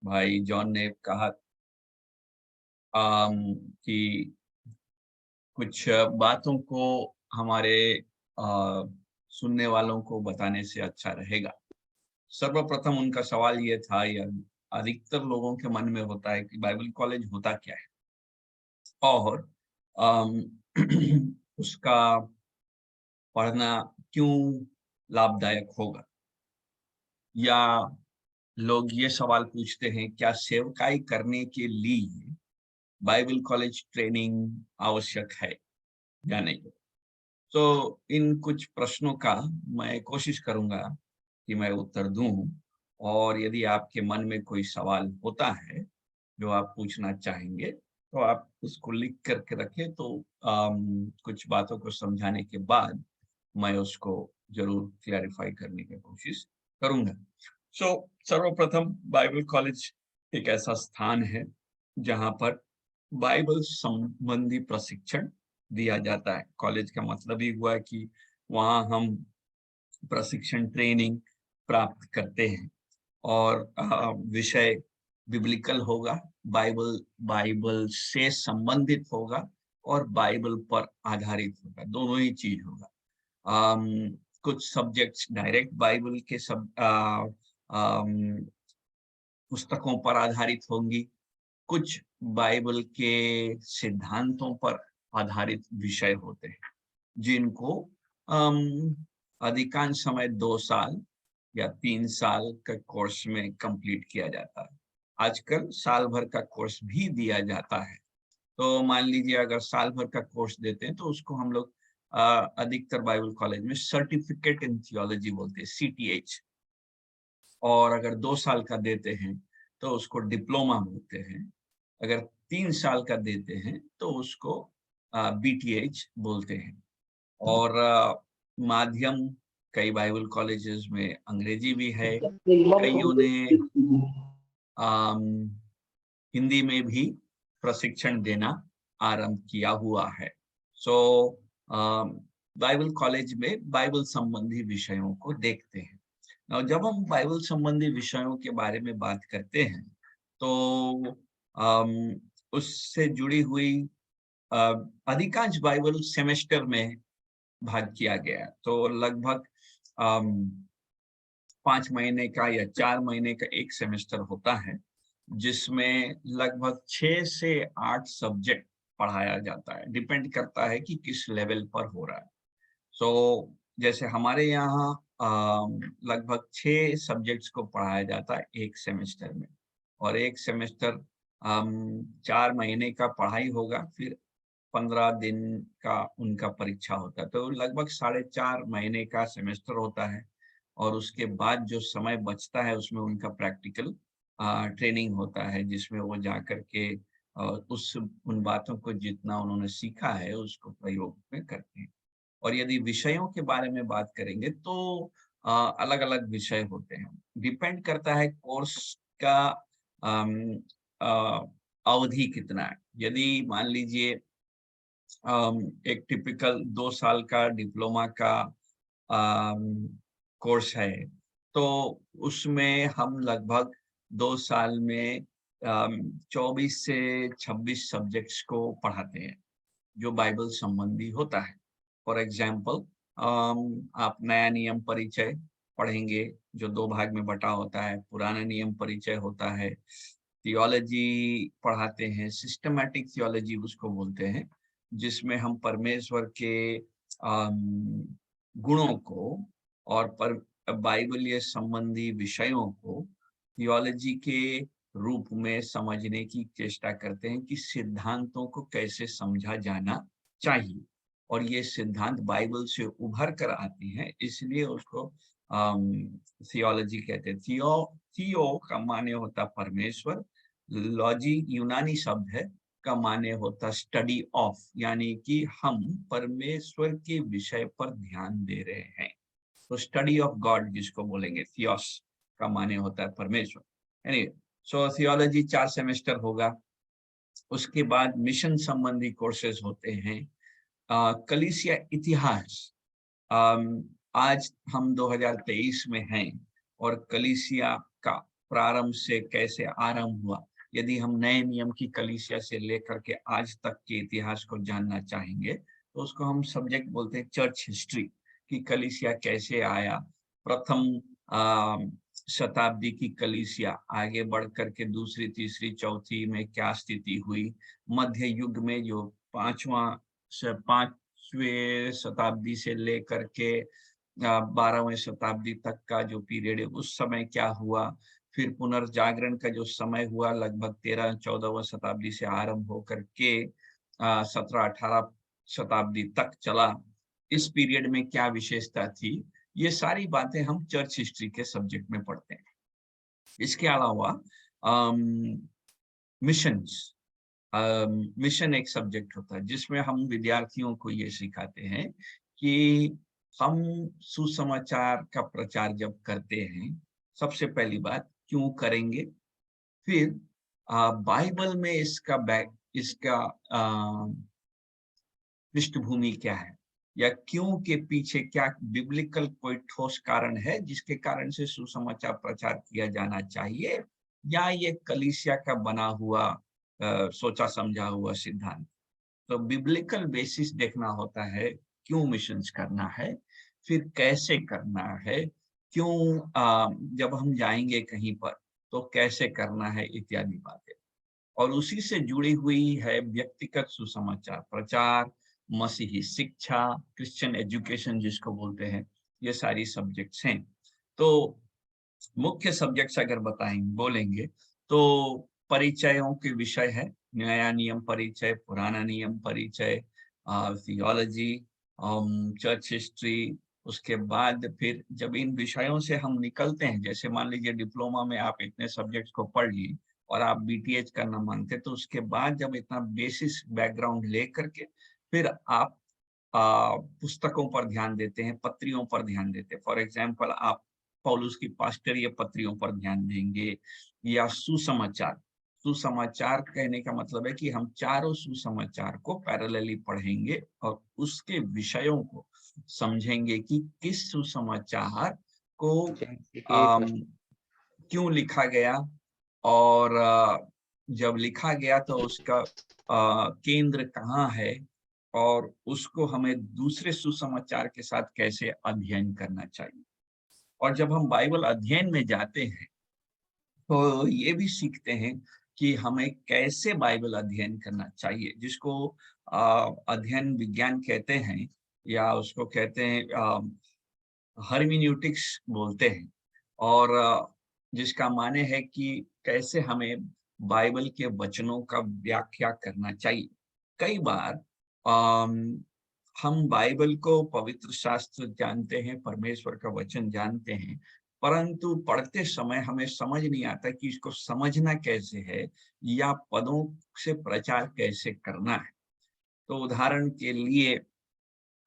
भाई जॉन ने कहा कि कुछ बातों को हमारे अ, सुनने वालों को बताने से अच्छा रहेगा। सर्वप्रथम उनका सवाल ये था या अधिकतर लोगों के मन में होता है कि बाइबल कॉलेज होता क्या है? और अम, उसका पढ़ना क्यों लाभदायक होगा? या लोग ये सवाल पूछते हैं, क्या सेवकाई करने के लिए बाइबल कॉलेज ट्रेनिंग आवश्यक है या नहीं? तो इन कुछ प्रश्नों का मैं कोशिश करूंगा कि मैं उत्तर दूं, और यदि आपके मन में कोई सवाल होता है जो आप पूछना चाहेंगे तो आप उसको लिख करके रखें, तो कुछ बातों को समझाने के बाद मैं उसको जरूर क्लैरिफाई करने की कोशिश करूंगा। सो सर्वप्रथम बाइबल कॉलेज एक ऐसा स्थान है जहां पर बाइबल संबंधी प्रशिक्षण दिया जाता है। कॉलेज का मतलब ही हुआ कि वहाँ हम प्रशिक्षण ट्रेनिंग प्राप्त करते हैं, और विषय बिब्लिकल होगा, बाइबल बाइबल से संबंधित होगा और बाइबल पर आधारित होगा, दोनों ही चीज होगा। अम, कुछ सब्जेक्ट्स डायरेक्ट बाइबल के सब पुस्तकों पर आधारित होंगी, कुछ बाइबल के सिद्धांतों पर आधारित विषय होते हैं, जिनको अम, अधिकांश समय 2 साल या 3 साल का कोर्स में कंप्लीट किया जाता है। आजकल साल भर का कोर्स भी दिया जाता है। तो मान लीजिए अगर साल भर का कोर्स देते हैं तो उसको हम लोग अधिकतर बाइबल कॉलेज में सर्टिफिकेट इन थियोलॉजी बोलते हैं, CTH। और अगर 2 साल का देते हैं तो उसको डिप्लोमा बोलते हैं। अगर 3 साल का देते हैं तो उसको BTH बोलते हैं। और माध्यम कई बाइबल कॉलेजेस में अंग्रेजी भी है, कईयों ने अम, हिंदी में भी प्रशिक्षण देना आरंभ किया हुआ है। सो बाइबल कॉलेज में बाइबल संबंधी विषयों को देखते हैं। और जब हम बाइबल संबंधी विषयों के बारे में बात करते हैं तो उससे जुड़ी हुई अ, अधिकांश बाइबल सेमेस्टर में भाग किया गया है। तो लगभग 5 महीने का या 4 महीने का एक सेमेस्टर होता है, जिसमें लगभग 6 से 8 सब्जेक्ट पढ़ाया जाता है। डिपेंड करता है कि किस लेवल पर हो रहा है। सो जैसे हमारे यहाँ लगभग 6 सब्जेक्ट्स को पढ़ाया जाता है एक सेमेस्टर में, और एक सेमेस्टर 4 महीने का पढ़ाई होगा, फिर 15 दिन का उनका परीक्षा होता है। तो लगभग 4.5 महीने का सेमेस्टर होता है, और उसके बाद जो समय बचता है उसमें उनका प्रैक्टिकल ट्रेनिंग होता है, जिसमें वो जा करके उस उन बातों को जितना उन्होंने सीखा है उसको प्रयोग में करते हैं। और यदि विषयों के बारे में बात करेंगे तो अलग-अलग विषय होते हैं। डिपेंड करता है कोर्स का अम, अ, अवधि कितना है। यदि मान लीजिए एक टिपिकल 2 साल का डिप्लोमा का कोर्स है, तो उसमें हम लगभग 2 साल में 24 से 26 सब्जेक्ट्स को पढ़ाते हैं, जो बाइबल संबंधी होता है। फॉर एग्जाम्पल आप नया नियम परिचय पढ़ेंगे, जो 2 भाग में बटा होता है। पुराना नियम परिचय होता है, थियोलॉजी पढ़ाते हैं, सिस्टमैटिक थियोलॉजी उसको बोलते हैं, जिसमें हम परमेश्वर के गुणों को और पर बाइबलीय संबंधी विषयों को थियोलॉजी के रूप में समझने की चेष्टा करते हैं कि सिद्धांतों को कैसे समझा जाना चाहिए, और ये सिद्धांत बाइबल से उभर कर आते हैं, इसलिए उसको थियोलॉजी कहते हैं। थियो का माने होता परमेश्वर, लॉजी यूनानी शब्द है, का माने होता स्टडी ऑफ, यानी कि हम परमेश्वर के विषय पर ध्यान दे रहे हैं। तो स्टडी ऑफ गॉड जिसको बोलेंगे, थियोस का माने होता है परमेश्वर। एनीवे, सो थियोलॉजी 4 सेमेस्टर होगा। उसके बाद मिशन संबंधी कोर्सेज होते हैं। कलीसिया इतिहास, आज हम 2023 में हैं, और कलीसिया का प्रारंभ से कैसे आरंभ हुआ। यदि हम नए नियम की कलीसिया से लेकर के आज तक के इतिहास को जानना चाहेंगे तो उसको हम सब्जेक्ट बोलते हैं चर्च हिस्ट्री, कि कलीसिया कैसे आया, प्रथम शताब्दी की कलीसिया आगे बढ़ करके दूसरी, तीसरी, चौथी में क्या स्थिति हुई, मध्य युग में जो पांचवें शताब्दी से लेकर के 12वें शताब्दी तक का जो पीरियड है उस समय क्या हुआ, फिर पुनर्जागरण का जो समय हुआ लगभग 13-14वां शताब्दी से आरंभ होकर के 17-18 शताब्दी तक चला, इस पीरियड में क्या विशेषता थी, ये सारी बातें हम चर्च हिस्ट्री के सब्जेक्ट में पढ़ते हैं। इसके अलावा मिशंस, मिशन एक सब्जेक्ट होता है जिसमें हम विद्यार्थियों को ये सिखाते हैं कि हम सुसमाचार का प्रचार जब करते हैं, सबसे पहली बात क्यों करेंगे, फिर बाइबल में इसका पृष्ठभूमि क्या है, या क्यों के पीछे क्या बिब्लिकल कोई ठोस कारण है जिसके कारण से सुसमाचार प्रचार किया जाना चाहिए, या ये कलीसिया का बना हुआ सोचा समझा हुआ सिद्धांत। तो बिब्लिकल बेसिस देखना होता है, क्यों मिशंस करना है, फिर कैसे करना है, क्यों जब हम जाएंगे कहीं पर तो कैसे करना है, इत्यादि बातें। और उसी से जुड़ी हुई है व्यक्तिगत सुसमाचार प्रचार, मसीही शिक्षा, क्रिश्चियन एजुकेशन जिसको बोलते हैं, ये सारी सब्जेक्ट्स हैं। तो मुख्य सब्जेक्ट्स अगर बोलेंगे तो परिचयों के विषय है, नया नियम परिचय, पुराना नियम परिचय, थियोलॉजी, चर्च हिस्ट्री। उसके बाद फिर जब इन विषयों से हम निकलते हैं, जैसे मान लीजिए डिप्लोमा में आप इतने सब्जेक्ट्स को पढ़ लिए और आप बीटीएच करना मांगते, तो उसके बाद जब इतना बेसिस बैकग्राउंड लेकर के फिर आप पुस्तकों पर ध्यान देते हैं, पत्रियों पर ध्यान देते हैं। फॉर एग्जाम्पल आप पौलुस की पास्टरीय पत्रियों पर ध्यान देंगे, या सुसमाचार। सुसमाचार कहने का मतलब है कि हम चारों सुसमाचार को पैरेलली पढ़ेंगे और उसके विषयों को समझेंगे कि किस सुसमाचार को क्यों लिखा गया, और जब लिखा गया तो उसका केंद्र कहाँ है, और उसको हमें दूसरे सुसमाचार के साथ कैसे अध्ययन करना चाहिए। और जब हम बाइबल अध्ययन में जाते हैं तो ये भी सीखते हैं कि हमें कैसे बाइबल अध्ययन करना चाहिए, जिसको अध्ययन विज्ञान कहते हैं, या उसको कहते हैं हर्मेन्यूटिक्स बोलते हैं। और जिसका माने है कि कैसे हमें बाइबल के वचनों का व्याख्या करना चाहिए। कई बार हम बाइबल को पवित्र शास्त्र जानते हैं, परमेश्वर का वचन जानते हैं, परंतु पढ़ते समय हमें समझ नहीं आता कि इसको समझना कैसे है, या पदों से प्रचार कैसे करना है। तो उदाहरण के लिए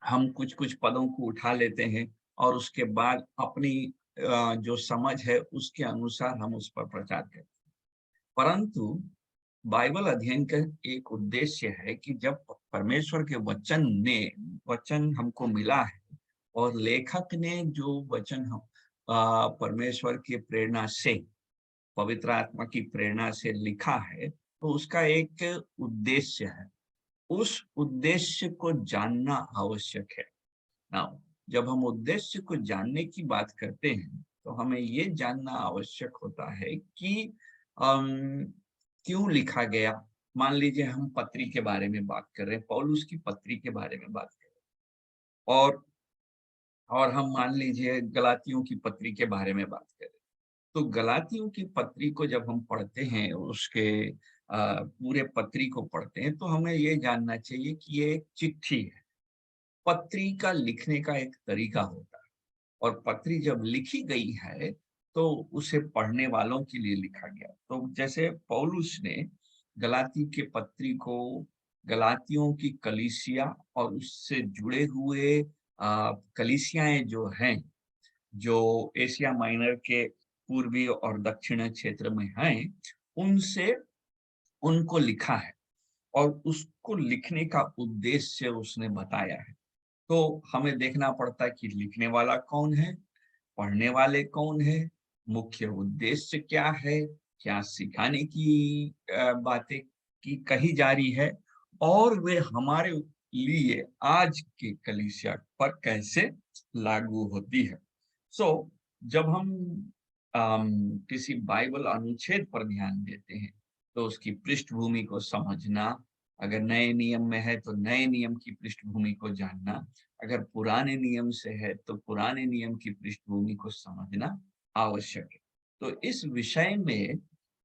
हम कुछ-कुछ पदों को उठा लेते हैं और उसके बाद अपनी जो समझ है उसके अनुसार हम उस पर प्रचार करते हैं। परंतु बाइबल अध्ययन का एक उद्देश्य है कि जब परमेश्वर के वचन हमको मिला है, और लेखक ने जो वचन हम परमेश्वर की प्रेरणा से, पवित्र आत्मा की प्रेरणा से लिखा है, तो उसका एक उद्देश्य है। उस उद्देश्य को जानना आवश्यक है। नाउ जब हम उद्देश्य को जानने की बात करते हैं तो हमें ये जानना आवश्यक होता है कि क्यों लिखा गया। मान लीजिए हम पत्री के बारे में बात कर रहे हैं, पौलुस की पत्री के बारे में बात कर रहे हैं, और हम मान लीजिए गलातियों की पत्री के बारे में बात कर रहे हैं। तो गलातियों की पत्री को जब हम पढ़ते हैं, उसके पूरे पत्री को पढ़ते हैं, तो हमें ये जानना चाहिए कि ये एक चिट्ठी है। पत्री का लिखने का एक तरीका होता है, और पत्री जब लिखी गई है तो उसे पढ़ने वालों के लिए लिखा गया। तो जैसे पौलुस ने गलाती के पत्री को गलातियों की कलीसिया और उससे जुड़े हुए कलीसियाएं जो हैं, जो एशिया माइनर के पूर्वी और दक्षिण क्षेत्र में हैं, उनसे उनको लिखा है, और उसको लिखने का उद्देश्य उसने बताया है। तो हमें देखना पड़ता है कि लिखने वाला कौन है, पढ़ने वाले कौन है, मुख्य उद्देश्य क्या है, क्या सिखाने की बातें की कही जा रही है और वे हमारे लिए आज के कलीसिया पर कैसे लागू होती है। सो जब हम किसी बाइबल अनुच्छेद पर ध्यान देते हैं, तो उसकी पृष्ठभूमि को समझना, अगर नए नियम में है तो नए नियम की पृष्ठभूमि को जानना, अगर पुराने नियम से है तो पुराने नियम की पृष्ठभूमि को समझना आवश्यक है। तो इस विषय में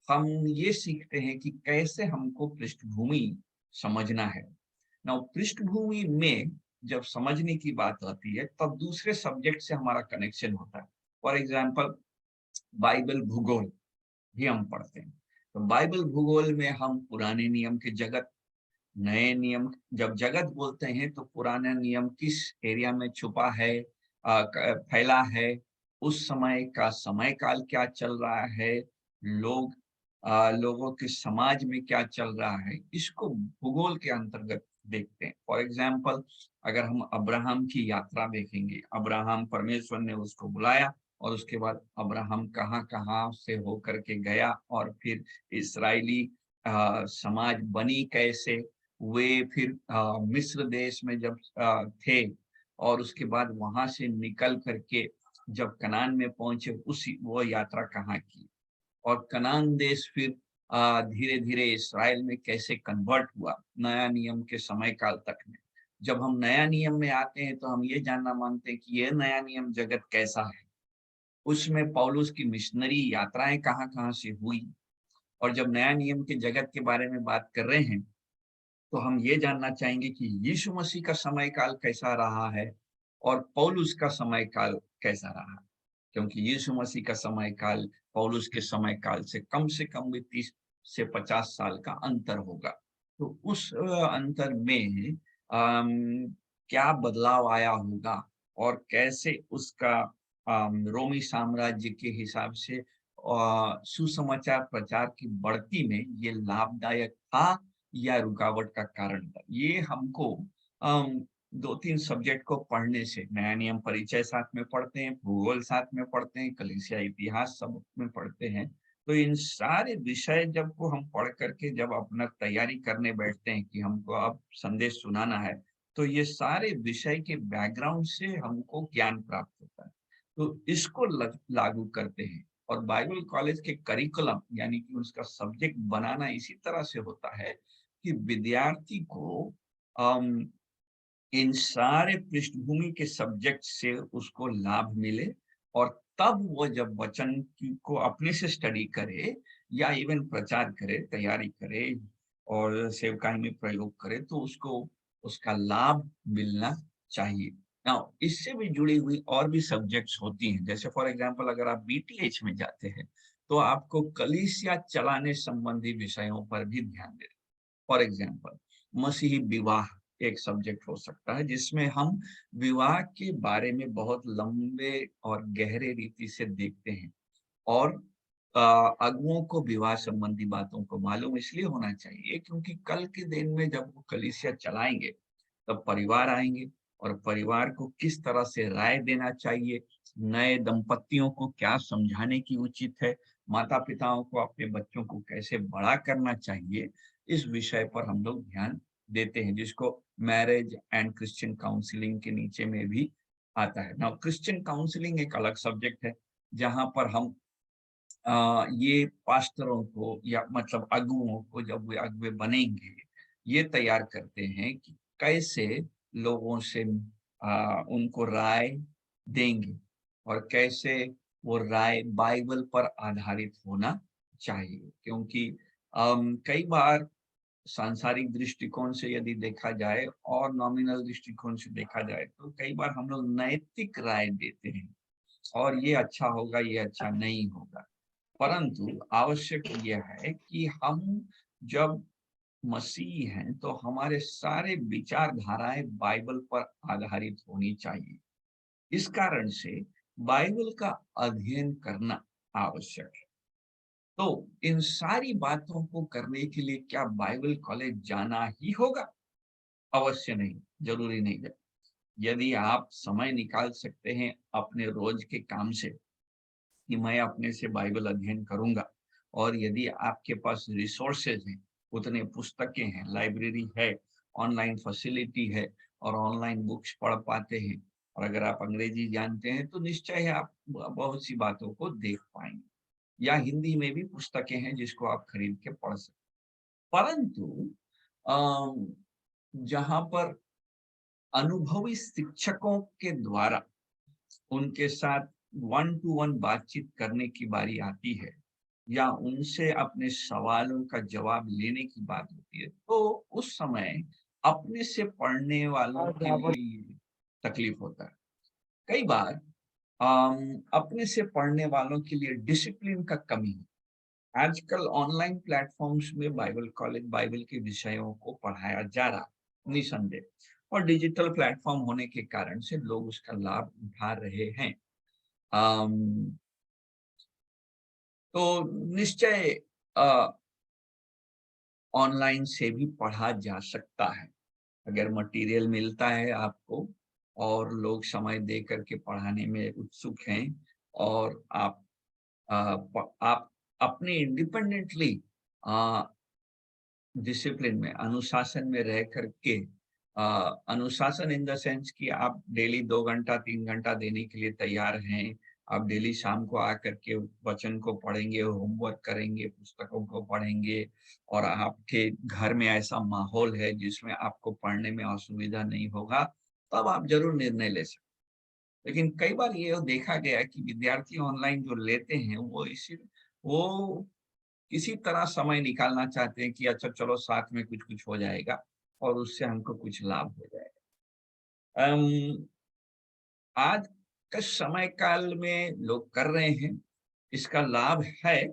हम ये सीखते हैं कि कैसे हमको पृष्ठभूमि समझना है। नाउ पृष्ठभूमि में जब समझने की बात आती है, तब दूसरे सब्जेक्ट से हमारा कनेक्शन होता है। फॉर एग्जाम्पल बाइबल भूगोल भी हम पढ़ते हैं। तो बाइबल भूगोल में हम पुराने नियम के जगत, नए नियम, जब जगत बोलते हैं तो पुराना नियम किस एरिया में छुपा है, फैला है, उस समय का समय काल क्या चल रहा है, लोगों के समाज में क्या चल रहा है, इसको भूगोल के अंतर्गत देखते हैं। फॉर एग्जाम्पल अगर हम अब्राहम की यात्रा देखेंगे, अब्राहम, परमेश्वर ने उसको बुलाया और उसके बाद अब्राहम कहाँ-कहाँ से होकर के गया और फिर इस्राएली समाज बनी कैसे, वे फिर मिस्र देश में जब थे और उसके बाद वहां से निकल करके जब कनान में पहुंचे, उसी वो यात्रा कहाँ की और कनान देश फिर धीरे धीरे इसराइल में कैसे कन्वर्ट हुआ नया नियम के समय काल तक में। जब हम नया नियम में आते हैं तो हम ये जानना मांगते हैं कि ये नया नियम जगत कैसा है, उसमें पौलुस की मिशनरी यात्राएं कहाँ कहाँ से हुई। और जब नया नियम के जगत के बारे में बात कर रहे हैं तो हम ये जानना चाहेंगे कि यीशु मसीह का समय काल कैसा रहा है और पौलुस का समय काल कैसा रहा है, क्योंकि यीशु मसीह का समय काल पौलुस के समय काल से कम भी 30 से 50 साल का अंतर होगा। तो उस अंतर में क्या बदलाव आया होगा और कैसे उसका रोमी साम्राज्य के हिसाब से सुसमाचार प्रचार की बढ़ती में ये लाभदायक था या रुकावट का कारण था। ये हमको 2-3 सब्जेक्ट को पढ़ने से, नया नियम परिचय साथ में पढ़ते हैं, भूगोल साथ में पढ़ते हैं, कलीसिया इतिहास सब में पढ़ते हैं। तो इन सारे विषय जब को हम पढ़ करके जब अपना तैयारी करने बैठते हैं कि हमको अब संदेश सुनाना है, तो ये सारे विषय के बैकग्राउंड से हमको ज्ञान प्राप्त होता है। तो इसको लागू करते हैं और बाइबल कॉलेज के करिकुलम यानी कि उसका सब्जेक्ट बनाना इसी तरह से होता है कि विद्यार्थी को अम, इन सारे पृष्ठभूमि के सब्जेक्ट से उसको लाभ मिले और तब वो जब वचन की को अपने से स्टडी करे या इवन प्रचार करे, तैयारी करे और सेवकाई में प्रयोग करे तो उसको उसका लाभ मिलना चाहिए। नाउ इससे भी जुड़ी हुई और भी सब्जेक्ट्स होती हैं, जैसे फॉर एग्जांपल अगर आप बीटीएच में जाते हैं तो आपको कलीसिया चलाने संबंधी विषयों पर भी ध्यान देना। फॉर एग्जाम्पल मसीही विवाह एक सब्जेक्ट हो सकता है जिसमें हम विवाह के बारे में बहुत लंबे और गहरे रीति से देखते हैं और अगुओं को विवाह संबंधी बातों को मालूम इसलिए होना चाहिए क्योंकि कल के दिन में जब वो कलीसिया चलाएंगे तब परिवार आएंगे और परिवार को किस तरह से राय देना चाहिए, नए दंपतियों को क्या समझाने की उचित है, माता पिताओं को अपने बच्चों को कैसे बड़ा करना चाहिए, इस विषय पर हम लोग ध्यान देते हैं जिसको मैरिज एंड क्रिश्चियन काउंसलिंग के नीचे में भी आता है। नाउ क्रिश्चियन काउंसलिंग एक अलग सब्जेक्ट है जहां पर हम ये पास्टरों को या मतलब अगुओं को जब वे अगुए बनेंगे, ये तैयार करते हैं कि कैसे लोगों से उनको राय देंगे और कैसे वो राय बाइबल पर आधारित होना चाहिए। क्योंकि कई बार सांसारिक दृष्टिकोण से यदि देखा जाए और नॉमिनल दृष्टिकोण से देखा जाए, तो कई बार हम लोग नैतिक राय देते हैं और ये अच्छा होगा, ये अच्छा नहीं होगा। परंतु आवश्यक यह है कि हम जब मसीह हैं तो हमारे सारे विचारधाराएं बाइबल पर आधारित होनी चाहिए। इस कारण से बाइबल का अध्ययन करना आवश्यक है। तो इन सारी बातों को करने के लिए क्या बाइबल कॉलेज जाना ही होगा? अवश्य नहीं, जरूरी नहीं है। यदि आप समय निकाल सकते हैं अपने रोज के काम से कि मैं अपने से बाइबल अध्ययन करूंगा। और यदि आपके पास रिसोर्सेज हैं, उतने पुस्तकें हैं, लाइब्रेरी है, ऑनलाइन फैसिलिटी है और ऑनलाइन बुक्स पढ़ पाते हैं, और अगर आप अंग्रेजी जानते हैं तो निश्चय ही आप बहुत सी बातों को देख पाएंगे। या हिंदी में भी पुस्तकें हैं जिसको आप खरीद के पढ़ सकते हैं। परंतु जहां पर अनुभवी शिक्षकों के द्वारा उनके साथ वन टू वन बातचीत करने की बारी आती है, या उनसे अपने सवालों का जवाब लेने की बात होती है, तो उस समय अपने से पढ़ने वालों के लिए ये तकलीफ होता है। कई बार अपने से पढ़ने वालों के लिए डिसिप्लिन का कमी है। आजकल ऑनलाइन प्लेटफॉर्म्स में बाइबल कॉलेज बाइबल के विषयों को पढ़ाया जा रहा है, निसंदेह, और डिजिटल प्लेटफॉर्म होने के कारण से लोग उसका लाभ उठा रहे हैं। अम, तो निश्चय ऑनलाइन से भी पढ़ा जा सकता है, अगर मटेरियल मिलता है आपको और लोग समय दे करके पढ़ाने में उत्सुक हैं, और आप अपने इंडिपेंडेंटली डिसिप्लिन में, अनुशासन में रह करके, अनुशासन इन द सेंस कि आप डेली 2 घंटा 3 घंटा देने के लिए तैयार हैं। आप डेली शाम को आकर के वचन को पढ़ेंगे, होमवर्क करेंगे, पुस्तकों को पढ़ेंगे, और आपके घर में ऐसा माहौल है जिसमें आपको पढ़ने में असुविधा नहीं होगा, तब आप ज़रूर निर्णय ले सकते हैं। लेकिन कई बार ये देखा गया है कि विद्यार्थी ऑनलाइन जो लेते हैं, वो किसी तरह समय निकालना चाहते हैं कि अच्छा चलो साथ में कुछ-कुछ हो जाएगा और उससे हमको कुछ लाभ हो जाएगा। अम, आज के समय काल में लोग कर रहे हैं, इसका लाभ है,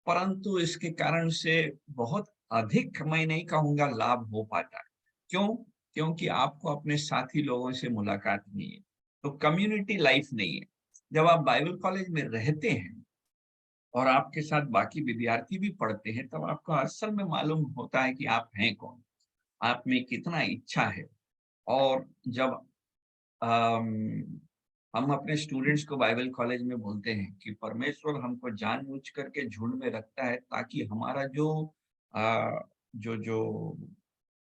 परंतु इसके कारण से बहुत अधिक मैं नहीं कहूँगा लाभ हो पाता है। क्यों? क्योंकि आपको अपने साथी लोगों से मुलाकात नहीं है, तो कम्युनिटी लाइफ नहीं है। जब आप बाइबल कॉलेज में रहते हैं और आपके साथ बाकी विद्यार्थी भी पढ़ते हैं, तब आपको असल में मालूम होता है कि आप हैं कौन, आप में कितना इच्छा है। और जब अम, हम अपने स्टूडेंट्स को बाइबल कॉलेज में बोलते हैं कि परमेश्वर हमको जानबूझ करके झुंड में रखता है, ताकि हमारा जो अ, जो जो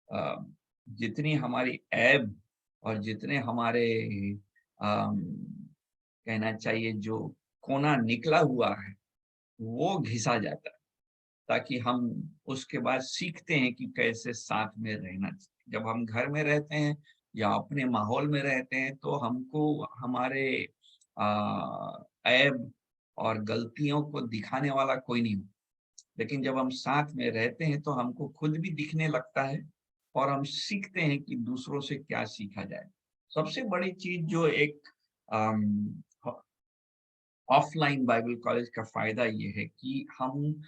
अ, जितनी हमारी ऐब और जितने हमारे अम, कहना चाहिए जो कोना निकला हुआ है, वो घिसा जाता है, ताकि हम उसके बाद सीखते हैं कि कैसे साथ में रहना चाहिए। जब हम घर में रहते हैं या अपने माहौल में रहते हैं, तो हमको हमारे ऐब और गलतियों को दिखाने वाला कोई नहीं होता। लेकिन जब हम साथ में रहते हैं तो हमको खुद भी दिखने लगता है, और हम सीखते हैं कि दूसरों से क्या सीखा जाए। सबसे बड़ी चीज़ जो एक अम, ऑफलाइन बाइबल कॉलेज का फ़ायदा ये है कि हम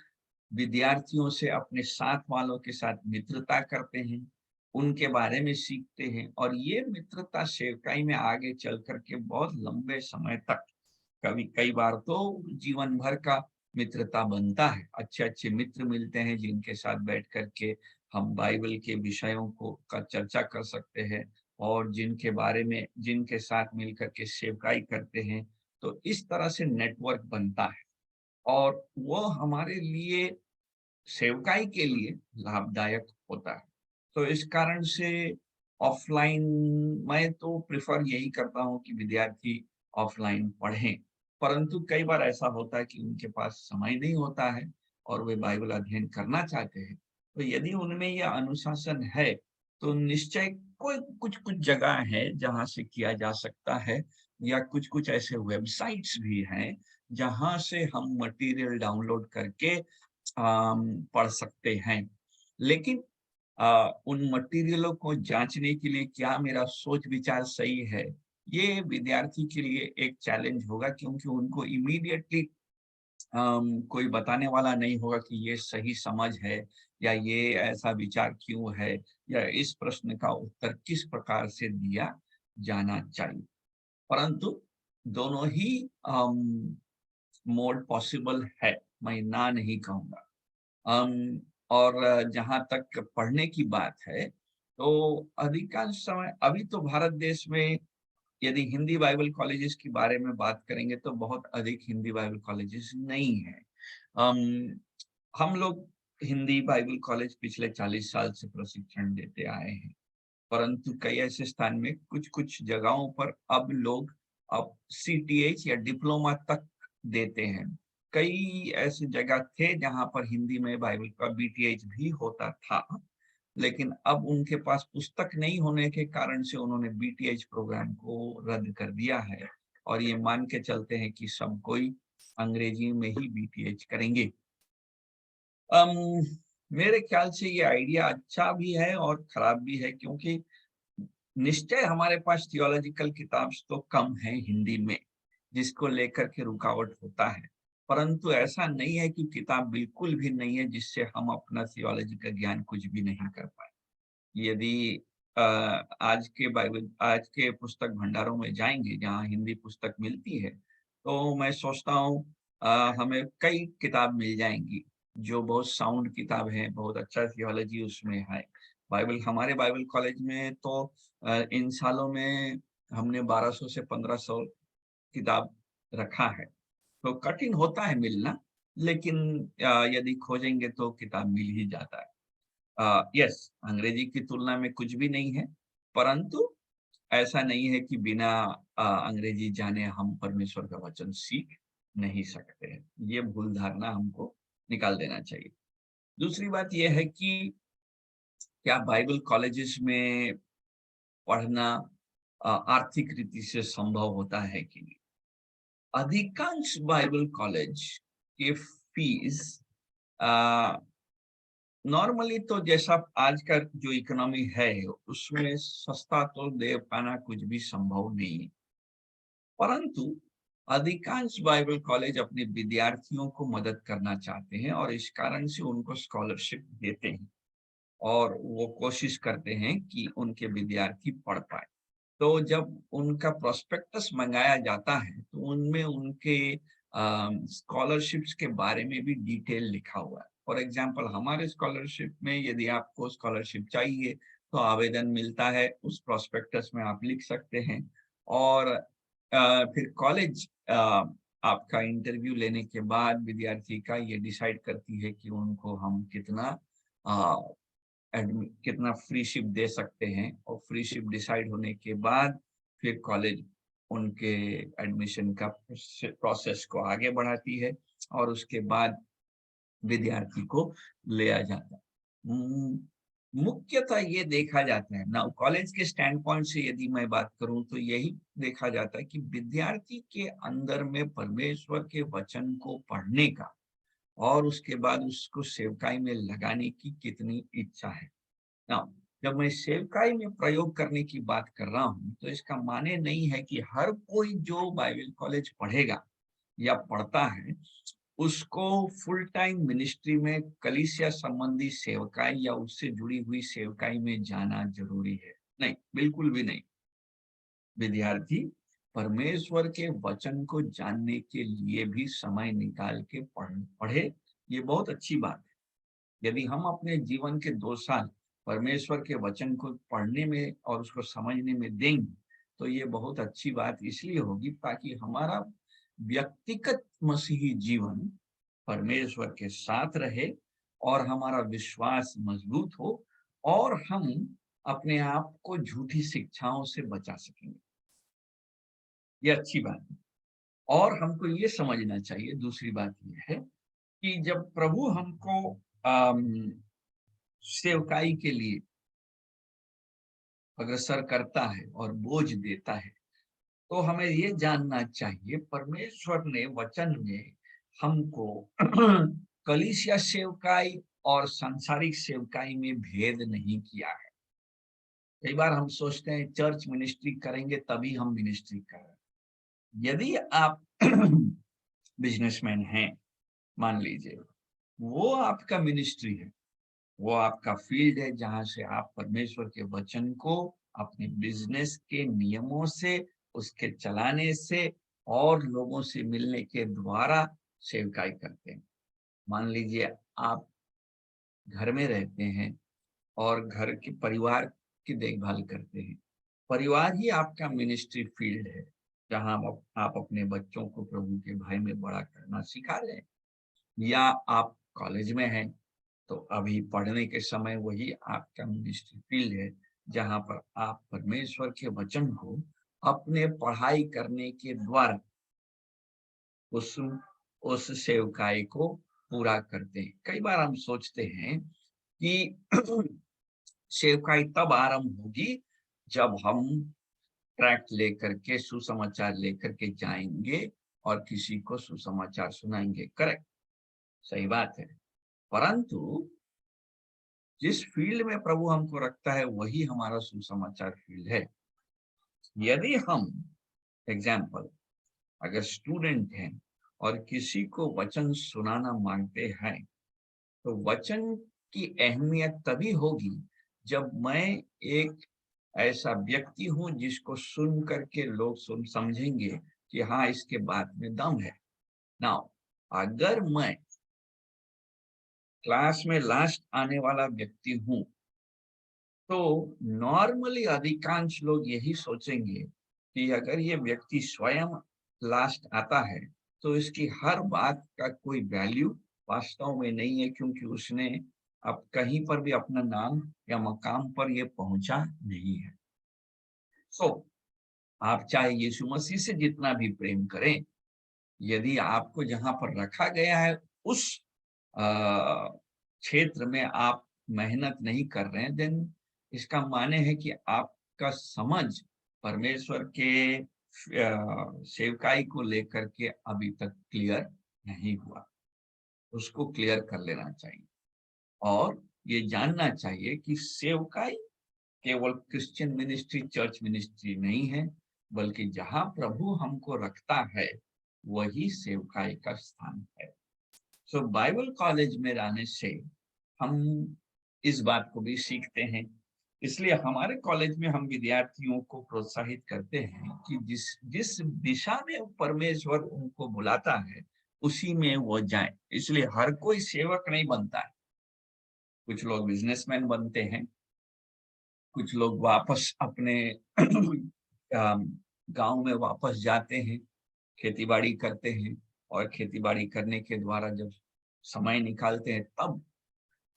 विद्यार्थियों से अपने साथ वालों के साथ मित्रता करते हैं, उनके बारे में सीखते हैं, और ये मित्रता सेवकाई में आगे चल कर के बहुत लंबे समय तक, कभी कई बार तो जीवन भर का मित्रता बनता है। अच्छे-अच्छे मित्र मिलते हैं जिनके साथ बैठ कर के हम बाइबल के विषयों को का चर्चा कर सकते हैं, और जिनके साथ मिल कर के सेवकाई करते हैं। तो इस तरह से नेटवर्क बनता है, और वो हमारे लिए, सेवकाई के लिए लाभदायक होता है। तो इस कारण से ऑफ़लाइन मैं तो प्रेफ़र यही करता हूँ कि विद्यार्थी ऑफ़लाइन पढ़ें। परंतु कई बार ऐसा होता है कि उनके पास समय नहीं होता है और वे बाइबल अध्ययन करना चाहते हैं। तो यदि उनमें यह अनुशासन है, तो निश्चय कोई कुछ-कुछ जगह है जहाँ से किया जा सकता है, या कुछ-कुछ ऐसे वेबसाइट्स भी हैं, जहाँ से हम मटीरियल डाउनलोड करके पढ़ सकते हैं। लेकिन उन मटेरियलों को जाँचने के लिए क्या मेरा सोच-विचार सही है, ये विद्यार्थी के लिए एक चैलेंज होगा, क्योंकि उनको इमीडिएटली कोई बताने वाला नहीं होगा कि ये सही समझ है, या ये ऐसा विचार क्यों है, या इस प्रश्न का उत्तर किस प्रकार से दिया जाना चाहिए। परंतु दोनों ही मोड पॉसिबल है, मैं ना नहीं कहूँगा। और जहाँ तक पढ़ने की बात है, तो अधिकांश समय अभी तो भारत देश में यदि हिंदी बाइबल कॉलेजेस के बारे में बात करेंगे तो बहुत अधिक हिंदी बाइबल कॉलेजेस नहीं है। हम लोग हिंदी बाइबल कॉलेज पिछले 40 साल से प्रशिक्षण देते आए हैं, परंतु कई ऐसे स्थान में कुछ-कुछ जगहों पर अब लोग अब सीटीएच या डिप्लोमा तक देते हैं। कई ऐसी जगह थे जहाँ पर हिंदी में बाइबल का बीटीएच भी होता था, लेकिन अब उनके पास पुस्तक नहीं होने के कारण से उन्होंने बीटीएच प्रोग्राम को रद्द कर दिया है और ये मान के चलते हैं कि सब कोई अंग्रेजी में ही बीटीएच करेंगे। अम, मेरे ख्याल से ये आइडिया अच्छा भी है और खराब भी है, क्योंकि निश्चय हमारे पास थियोलॉजिकल किताब तो कम है हिंदी में, जिसको लेकर के रुकावट होता है। परंतु ऐसा नहीं है कि किताब बिल्कुल भी नहीं है जिससे हम अपना थियोलॉजी का ज्ञान कुछ भी नहीं कर पाए। यदि आज के पुस्तक भंडारों में जाएँगे जहाँ हिंदी पुस्तक मिलती है, तो मैं सोचता हूँ हमें कई किताब मिल जाएँगी, जो बहुत साउंड किताब है, बहुत अच्छा थियोलॉजी उसमें है। हमारे बाइबल कॉलेज में तो इन सालों में हमने 1200 से 1500 किताब रखा है, तो कठिन होता है मिलना, लेकिन यदि खोजेंगे तो किताब मिल ही जाता है। यस, अंग्रेजी की तुलना में कुछ भी नहीं है, परंतु ऐसा नहीं है कि बिना अंग्रेजी जाने हम परमेश्वर का वचन सीख नहीं सकते हैं। ये भूल धारणा हमको निकाल देना चाहिए। दूसरी बात ये है कि क्या बाइबल कॉलेजेस में पढ़ना आर्थिक रीति से संभव होता है कि नहीं? अधिकांश बाइबल कॉलेज के फीस अ, नॉर्मली तो जैसा आज का जो इकोनॉमी है, उसमें सस्ता तो दे पाना कुछ भी संभव नहीं है। परंतु अधिकांश बाइबल कॉलेज अपने विद्यार्थियों को मदद करना चाहते हैं और इस कारण से उनको स्कॉलरशिप देते हैं और वो कोशिश करते हैं कि उनके विद्यार्थी पढ़ पाए। तो जब उनका प्रोस्पेक्टस मंगाया जाता है, तो उनमें उनके स्कॉलरशिप्स के बारे में भी डिटेल लिखा हुआ है। फॉर एग्जांपल हमारे स्कॉलरशिप में यदि आपको स्कॉलरशिप चाहिए, तो आवेदन मिलता है, उस प्रोस्पेक्टस में आप लिख सकते हैं और फिर कॉलेज आपका इंटरव्यू लेने के बाद विद्यार्थी का ये डिसाइड करती है कि उनको हम अ, कितना फ्री शिप दे सकते हैं और फ्री शिप डिसाइड होने के बाद फिर कॉलेज उनके एडमिशन का प्रोसेस को आगे बढ़ाती है और उसके बाद विद्यार्थी को लिया जाता है। मुख्यतः ये देखा जाता है ना, कॉलेज के स्टैंड पॉइंट से यदि मैं बात करूं तो यही देखा जाता है कि विद्यार्थी के अंदर में परमेश्वर के वचन को पढ़ने का और उसके बाद उसको सेवकाई में लगाने की कितनी इच्छा है। ना, जब मैं सेवकाई में प्रयोग करने की बात कर रहा हूँ, तो इसका माने नहीं है कि हर कोई जो बाइबल कॉलेज पढ़ेगा या पढ़ता है, उसको फुल टाइम मिनिस्ट्री में कलीसिया संबंधी सेवकाई या उससे जुड़ी हुई सेवकाई में जाना ज़रूरी है। नहीं, बिल्कुल भी नहीं। विद्यार्थी परमेश्वर के वचन को जानने के लिए भी समय निकाल के पढ़े, ये बहुत अच्छी बात है। यदि हम अपने जीवन के 2 साल परमेश्वर के वचन को पढ़ने में और उसको समझने में देंगे, तो ये बहुत अच्छी बात इसलिए होगी ताकि हमारा व्यक्तिगत मसीही जीवन परमेश्वर के साथ रहे और हमारा विश्वास मजबूत हो और हम अपने आप को झूठी शिक्षाओं से बचा सकेंगे। ये अच्छी बात है। और हमको ये समझना चाहिए, दूसरी बात ये है कि जब प्रभु हमको अम सेवकाई के लिए अग्रसर करता है और बोझ देता है, तो हमें ये जानना चाहिए परमेश्वर ने वचन में हमको कलीसिया सेवकाई और सांसारिक सेवकाई में भेद नहीं किया है। कई बार हम सोचते हैं चर्च मिनिस्ट्री करेंगे तभी हम मिनिस्ट्री कर रहे हैं। यदि आप बिजनेसमैन हैं, मान लीजिए, वो आपका मिनिस्ट्री है, वो आपका फील्ड है जहां से आप परमेश्वर के वचन को अपने बिजनेस के नियमों से, उसके चलाने से और लोगों से मिलने के द्वारा सेवकाई करते हैं। मान लीजिए आप घर में रहते हैं और घर के परिवार की देखभाल करते हैं, परिवार ही आपका मिनिस्ट्री फील्ड है, जहाँ आप अपने बच्चों को प्रभु के भय में बड़ा करना सिखा रहे हैं। या आप कॉलेज में हैं, तो अभी पढ़ने के समय वही आपका मिनिस्ट्री फील्ड है, जहाँ पर आप परमेश्वर के वचन को अपने पढ़ाई करने के द्वारा उस उस सेवकाई को पूरा करते हैं। कई बार हम सोचते हैं कि सेवकाई तब आरंभ होगी जब हम ट्रैक्ट लेकर के, सुसमाचार लेकर के जाएंगे और किसी को सुसमाचार सुनाएंगे। करेक्ट, सही बात है। परंतु जिस फील्ड में प्रभु हमको रखता है वही हमारा सुसमाचार फील्ड है। यदि हम एग्जाम्पल, अगर स्टूडेंट हैं और किसी को वचन सुनाना मांगते हैं, तो वचन की अहमियत तभी होगी जब मैं एक ऐसा व्यक्ति हूं जिसको सुन करके लोग सुन समझेंगे कि हाँ, इसके बात में दम है। नाउ, अगर मैं क्लास में लास्ट आने वाला व्यक्ति हूं, तो नॉर्मली अधिकांश लोग यही सोचेंगे कि अगर ये व्यक्ति स्वयं लास्ट आता है, तो इसकी हर बात का कोई वैल्यू वास्तव में नहीं है, क्योंकि उसने अब कहीं पर भी अपना नाम या मकाम पर ये पहुंचा नहीं है। सो आप चाहे यीशु मसीह से जितना भी प्रेम करें, यदि आपको जहां पर रखा गया है उस क्षेत्र में आप मेहनत नहीं कर रहे हैं, देन इसका माने है कि आपका समझ परमेश्वर के सेवकाई को लेकर के अभी तक क्लियर नहीं हुआ। उसको क्लियर कर लेना चाहिए और ये जानना चाहिए कि सेवकाई केवल क्रिश्चियन मिनिस्ट्री, चर्च मिनिस्ट्री नहीं है, बल्कि जहां प्रभु हमको रखता है वही सेवकाई का स्थान है। सो बाइबल कॉलेज में रहने से हम इस बात को भी सीखते हैं। इसलिए हमारे कॉलेज में हम विद्यार्थियों को प्रोत्साहित करते हैं कि जिस जिस दिशा में परमेश्वर उनको बुलाता है उसी में वो जाएं। इसलिए हर कोई सेवक नहीं बनता है। कुछ लोग बिजनेसमैन बनते हैं, कुछ लोग वापस अपने गांव में वापस जाते हैं, खेतीबाड़ी करते हैं और खेतीबाड़ी करने के द्वारा जब समय निकालते हैं तब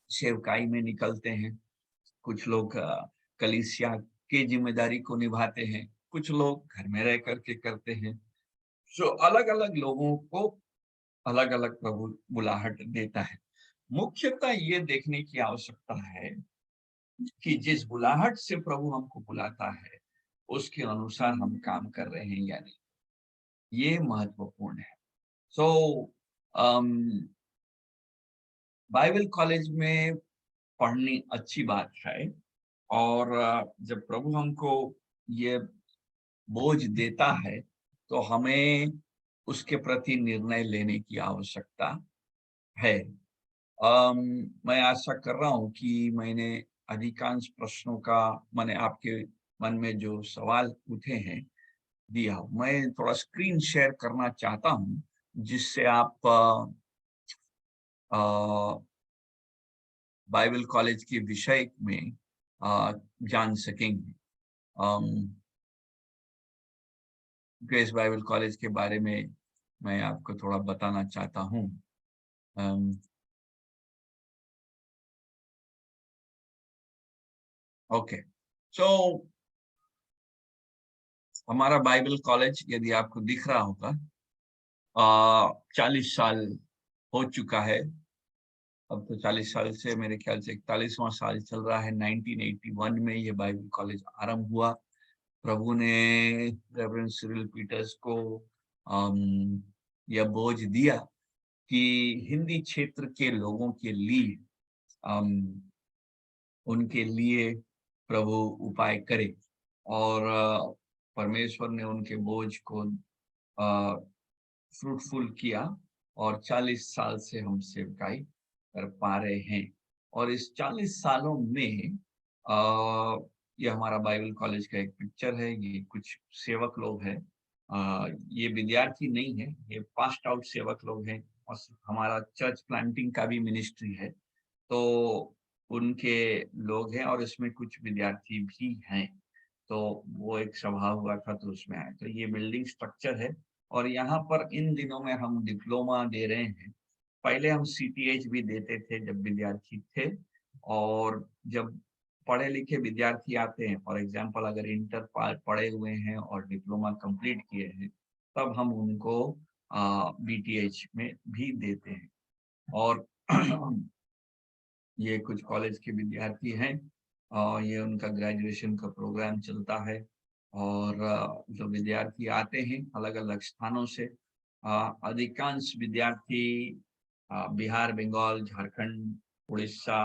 सेवकाई में निकलते हैं। कुछ लोग कलीसिया की जिम्मेदारी को निभाते हैं, कुछ लोग घर में रह करके करते हैं। जो अलग अलग लोगों को अलग अलग प्रभु बुलाहट देता है। मुख्यतः ये देखने की आवश्यकता है कि जिस बुलाहट से प्रभु हमको बुलाता है उसके अनुसार हम काम कर रहे हैं या नहीं, ये महत्वपूर्ण है। सो बाइबल कॉलेज में पढ़नी अच्छी बात है और जब प्रभु हमको ये बोझ देता है तो हमें उसके प्रति निर्णय लेने की आवश्यकता है। मैं आशा कर रहा हूँ कि मैंने अधिकांश प्रश्नों का, मैंने आपके मन में जो सवाल उठे हैं दिया। मैं थोड़ा स्क्रीन शेयर करना चाहता हूँ जिससे आप बाइबल कॉलेज के विषय में जान सकेंगे। ग्रेस बाइबल कॉलेज के बारे में मैं आपको थोड़ा बताना चाहता हूँ। ओके, सो हमारा बाइबल कॉलेज, यदि आपको दिख रहा होगा, 40 साल हो चुका है। अब तो 40 साल से मेरे ख्याल से 41वां साल चल रहा है। 1981 में ये बाइबल कॉलेज आरंभ हुआ। प्रभु ने रेवरेंड सिरिल पीटर्स को यह बोझ दिया कि हिंदी क्षेत्र के लोगों के लिए उनके लिए प्रभु उपाय करे और परमेश्वर ने उनके बोझ को फ्रूटफुल किया और 40 साल से हम सेवकाई कर पा रहे हैं। और इस 40 सालों में ये हमारा बाइबल कॉलेज का एक पिक्चर है। ये कुछ सेवक लोग हैं, ये विद्यार्थी नहीं है, ये पास्ट आउट सेवक लोग हैं और हमारा चर्च प्लांटिंग का भी मिनिस्ट्री है, तो उनके लोग हैं और इसमें कुछ विद्यार्थी भी हैं। तो वो एक सभा हुआ था तो उसमें आए। तो ये बिल्डिंग स्ट्रक्चर है और यहाँ पर इन दिनों में हम डिप्लोमा दे रहे हैं। पहले हम सीटीएच भी देते थे जब विद्यार्थी थे, और जब पढ़े लिखे विद्यार्थी आते हैं, फॉर एग्जाम्पल अगर इंटर पढ़े हुए हैं और डिप्लोमा कंप्लीट किए हैं, तब हम उनको बीटीएच में भी देते हैं। और ये कुछ कॉलेज के विद्यार्थी हैं और ये उनका ग्रेजुएशन का प्रोग्राम चलता है। और जो विद्यार्थी आते हैं अलग अलग स्थानों से, अधिकांश विद्यार्थी बिहार, बंगाल, झारखंड, उड़ीसा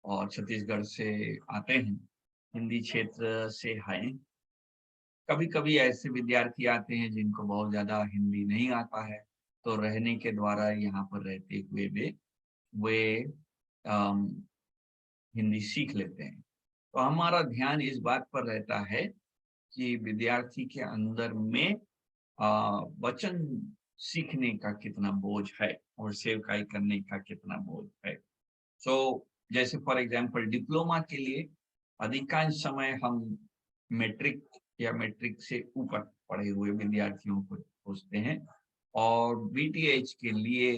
और छत्तीसगढ़ से आते हैं, हिंदी क्षेत्र से हैं। कभी कभी ऐसे विद्यार्थी आते हैं जिनको बहुत ज्यादा हिंदी नहीं आता है, तो रहने के द्वारा यहाँ पर रहते हुए वे अम, हिंदी सीख लेते हैं। तो हमारा ध्यान इस बात पर रहता है कि विद्यार्थी के अंदर में वचन सीखने का कितना बोझ है और सेवकाई करने का कितना बोझ है। सो जैसे फॉर एग्जांपल डिप्लोमा के लिए अधिकांश समय हम मैट्रिक या मैट्रिक से ऊपर पढ़े हुए विद्यार्थियों को खोजते हैं, और बीटीएच के लिए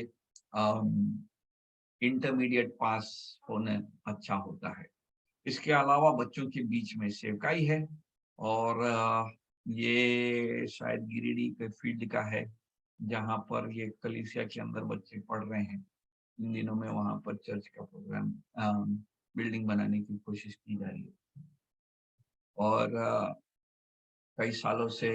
इंटरमीडिएट पास होना अच्छा होता है। इसके अलावा बच्चों के बीच में सेवकाई है, और ये शायद गिरिडीह के फील्ड का है जहाँ पर ये कलीसिया के अंदर बच्चे पढ़ रहे हैं। इन दिनों में वहाँ पर चर्च का प्रोग्राम, बिल्डिंग बनाने की कोशिश की जा रही है, और कई सालों से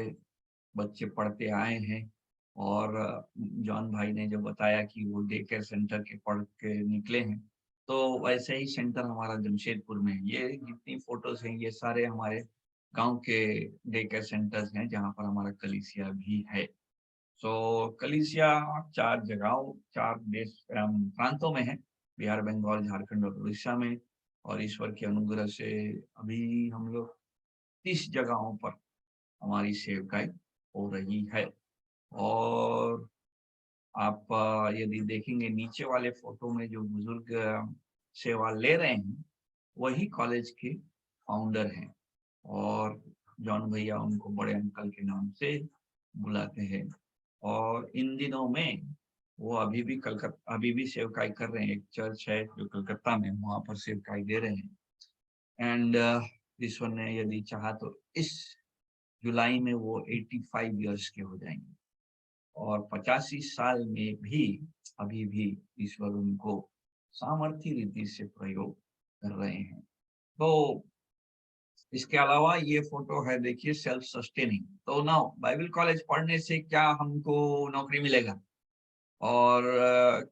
बच्चे पढ़ते आए हैं। और जॉन भाई ने जो बताया कि वो डे केयर सेंटर के पढ़ के निकले हैं, तो वैसे ही सेंटर हमारा जमशेदपुर में है। ये जितनी फोटोज हैं ये सारे हमारे गांव के डे केयर सेंटर्स हैं जहाँ पर हमारा कलीसिया भी है। सो कलीसिया 4 जगहों, 4 देश प्रांतों में है, बिहार, बंगाल, झारखंड और उड़ीसा में। और ईश्वर के अनुग्रह से अभी हम लोग 30 जगहों पर हमारी सेवकाई हो रही है। और आप यदि देखेंगे नीचे वाले फोटो में जो बुजुर्ग सेवा ले रहे हैं, वही कॉलेज के फाउंडर हैं, और जॉन भैया उनको बड़े अंकल के नाम से बुलाते हैं। और इन दिनों में वो अभी भी सेवकाई कर रहे हैं। एक चर्च है जो कलकत्ता में, वहां पर सेवकाई दे रहे हैं। एंड ईश्वर ने यदि चाहा तो इस जुलाई में वो 85 इयर्स के हो जाएंगे, और 85 साल में भी अभी भी ईश्वर उनको सामर्थ्य रीति से प्रयोग कर रहे हैं। तो इसके अलावा ये फोटो है, देखिए, सेल्फ सस्टेनिंग। तो नाउ बाइबल कॉलेज पढ़ने से क्या हमको नौकरी मिलेगा, और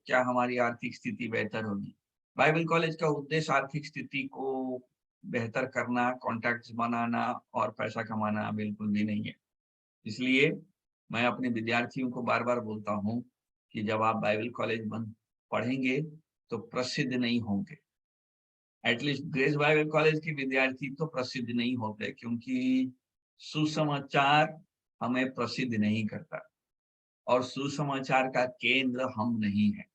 क्या हमारी आर्थिक स्थिति बेहतर होगी? बाइबल कॉलेज का उद्देश्य आर्थिक स्थिति को बेहतर करना, कॉन्टैक्ट्स बनाना और पैसा कमाना बिल्कुल भी नहीं है। इसलिए मैं अपने विद्यार्थियों को बार बार बोलता हूँ कि जब आप बाइबल कॉलेज बन पढ़ेंगे तो प्रसिद्ध नहीं होंगे। एटलीस्ट ग्रेस बाइबल कॉलेज के विद्यार्थी तो प्रसिद्ध नहीं होते, क्योंकि सुसमाचार हमें प्रसिद्ध नहीं करता, और सुसमाचार का केंद्र हम नहीं है।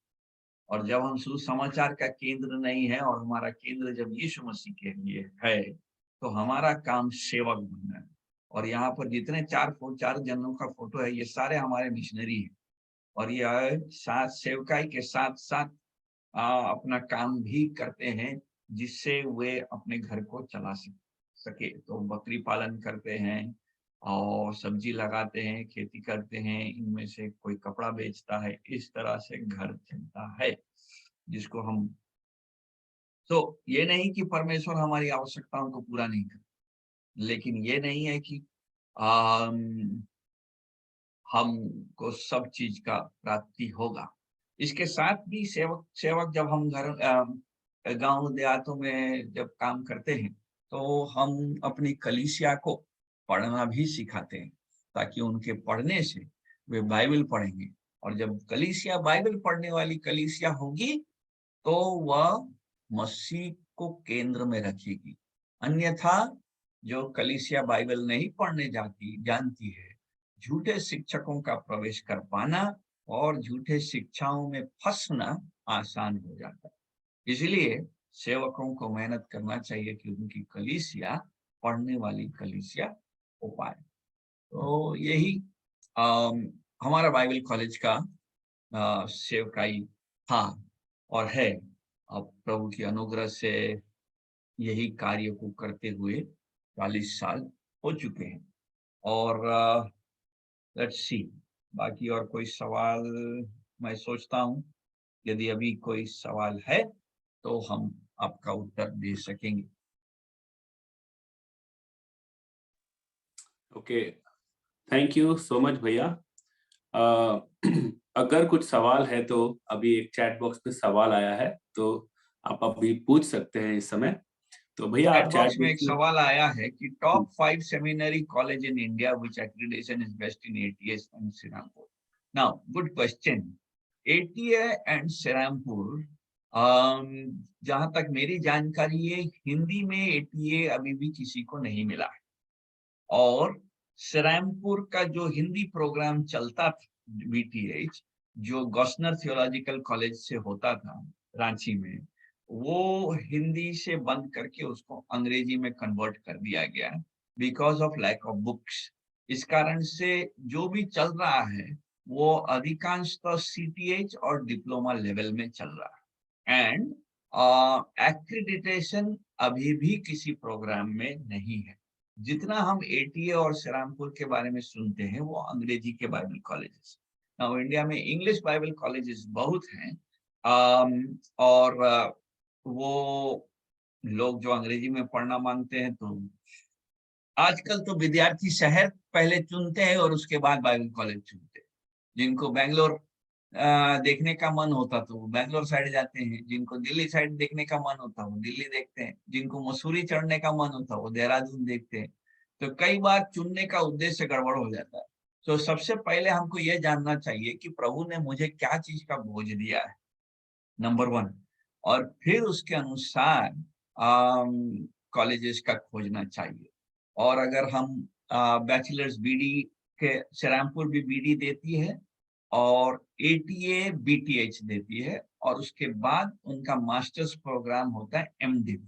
और जब हम सुसमाचार का केंद्र नहीं है और हमारा केंद्र जब यीशु मसीह के लिए है, तो हमारा काम सेवक बनना है। और यहाँ पर जितने 4 जनों का फोटो है, ये सारे हमारे मिशनरी हैं, और ये साथ सेवकाई के साथ साथ अपना काम भी करते हैं, जिससे वे अपने घर को चला सके। तो बकरी पालन करते हैं और सब्जी लगाते हैं, खेती करते हैं, इनमें से कोई कपड़ा बेचता है। इस तरह से घर चलता है, जिसको हम, तो ये नहीं कि परमेश्वर हमारी आवश्यकताओं को पूरा नहीं करता, लेकिन ये नहीं है कि आम, हमको सब चीज का प्राप्ति होगा। इसके साथ भी सेवक सेवक जब हम गांव देहातों में जब काम करते हैं, तो हम अपनी कलीसिया को पढ़ना भी सिखाते हैं, ताकि उनके पढ़ने से वे बाइबल पढ़ेंगे। और जब कलीसिया बाइबल पढ़ने वाली कलीसिया होगी, तो वह मसीह को केंद्र में रखेगी। अन्यथा जो कलीसिया बाइबल नहीं पढ़ने जानती है, झूठे शिक्षकों का प्रवेश कर पाना और झूठे शिक्षाओं में फंसना आसान हो जाता है। इसलिए सेवकों को मेहनत करना चाहिए कि उनकी कलीसिया पढ़ने वाली कलीसिया हो पाए। तो यही हमारा बाइबल कॉलेज का सेवकाई था और है। अब प्रभु की अनुग्रह से यही कार्य को करते हुए 40 साल हो चुके हैं। और लेट्स सी, बाकी और कोई सवाल मैं सोचता हूँ, यदि अभी कोई सवाल है तो हम आपका उत्तर दे सकेंगे। Okay, thank you so much भैया। अगर कुछ सवाल है तो अभी एक चैट बॉक्स में सवाल आया है, तो आप अभी पूछ सकते हैं इस समय। तो भैया चैट आप बॉक्स चैट में बॉक्स एक में सवाल आया है कि top 5 seminary college in India which accreditation is best in ATA and Serampur. Now, good question. ATA and Serampur, जहां तक मेरी जानकारी है, हिंदी में ATA अभी भी किसी को नहीं मिला है। और सरायमपुर का जो हिंदी प्रोग्राम चलता था, बीटीएच, जो गॉसनर थियोलॉजिकल कॉलेज से होता था रांची में, वो हिंदी से बंद करके उसको अंग्रेजी में कन्वर्ट कर दिया गया because of lack of books. इस कारण से जो भी चल रहा है वो अधिकांश तो सीटीएच और डिप्लोमा लेवल में चल रहा है। एंड एक्रीडिटेशन अभी भी किसी प्रोग्राम में नहीं है। जितना हम एटीए और श्रीरामपुर के बारे में सुनते हैं वो अंग्रेजी के बाइबल कॉलेजेस। नाउ इंडिया में इंग्लिश बाइबल कॉलेजेस बहुत हैं, और वो लोग जो अंग्रेजी में पढ़ना मांगते हैं, तो आजकल तो विद्यार्थी शहर पहले चुनते हैं और उसके बाद बाइबल कॉलेज चुनते हैं। जिनको बैंगलोर देखने का मन होता तो वो बैंगलोर साइड जाते हैं, जिनको दिल्ली साइड देखने का मन होता वो दिल्ली देखते हैं, जिनको मसूरी चढ़ने का मन होता वो देहरादून देखते हैं। तो कई बार चुनने का उद्देश्य गड़बड़ हो जाता है। तो सबसे पहले हमको ये जानना चाहिए कि प्रभु ने मुझे क्या चीज का बोझ दिया है, नंबर 1। और फिर उसके अनुसार कॉलेजेस का खोजना चाहिए। और अगर हम बैचलर्स बीडी के, श्रीरामपुर भी बीडी देती है और एटीए बीटीएच देती है, और उसके बाद उनका मास्टर्स प्रोग्राम होता है एमडिव।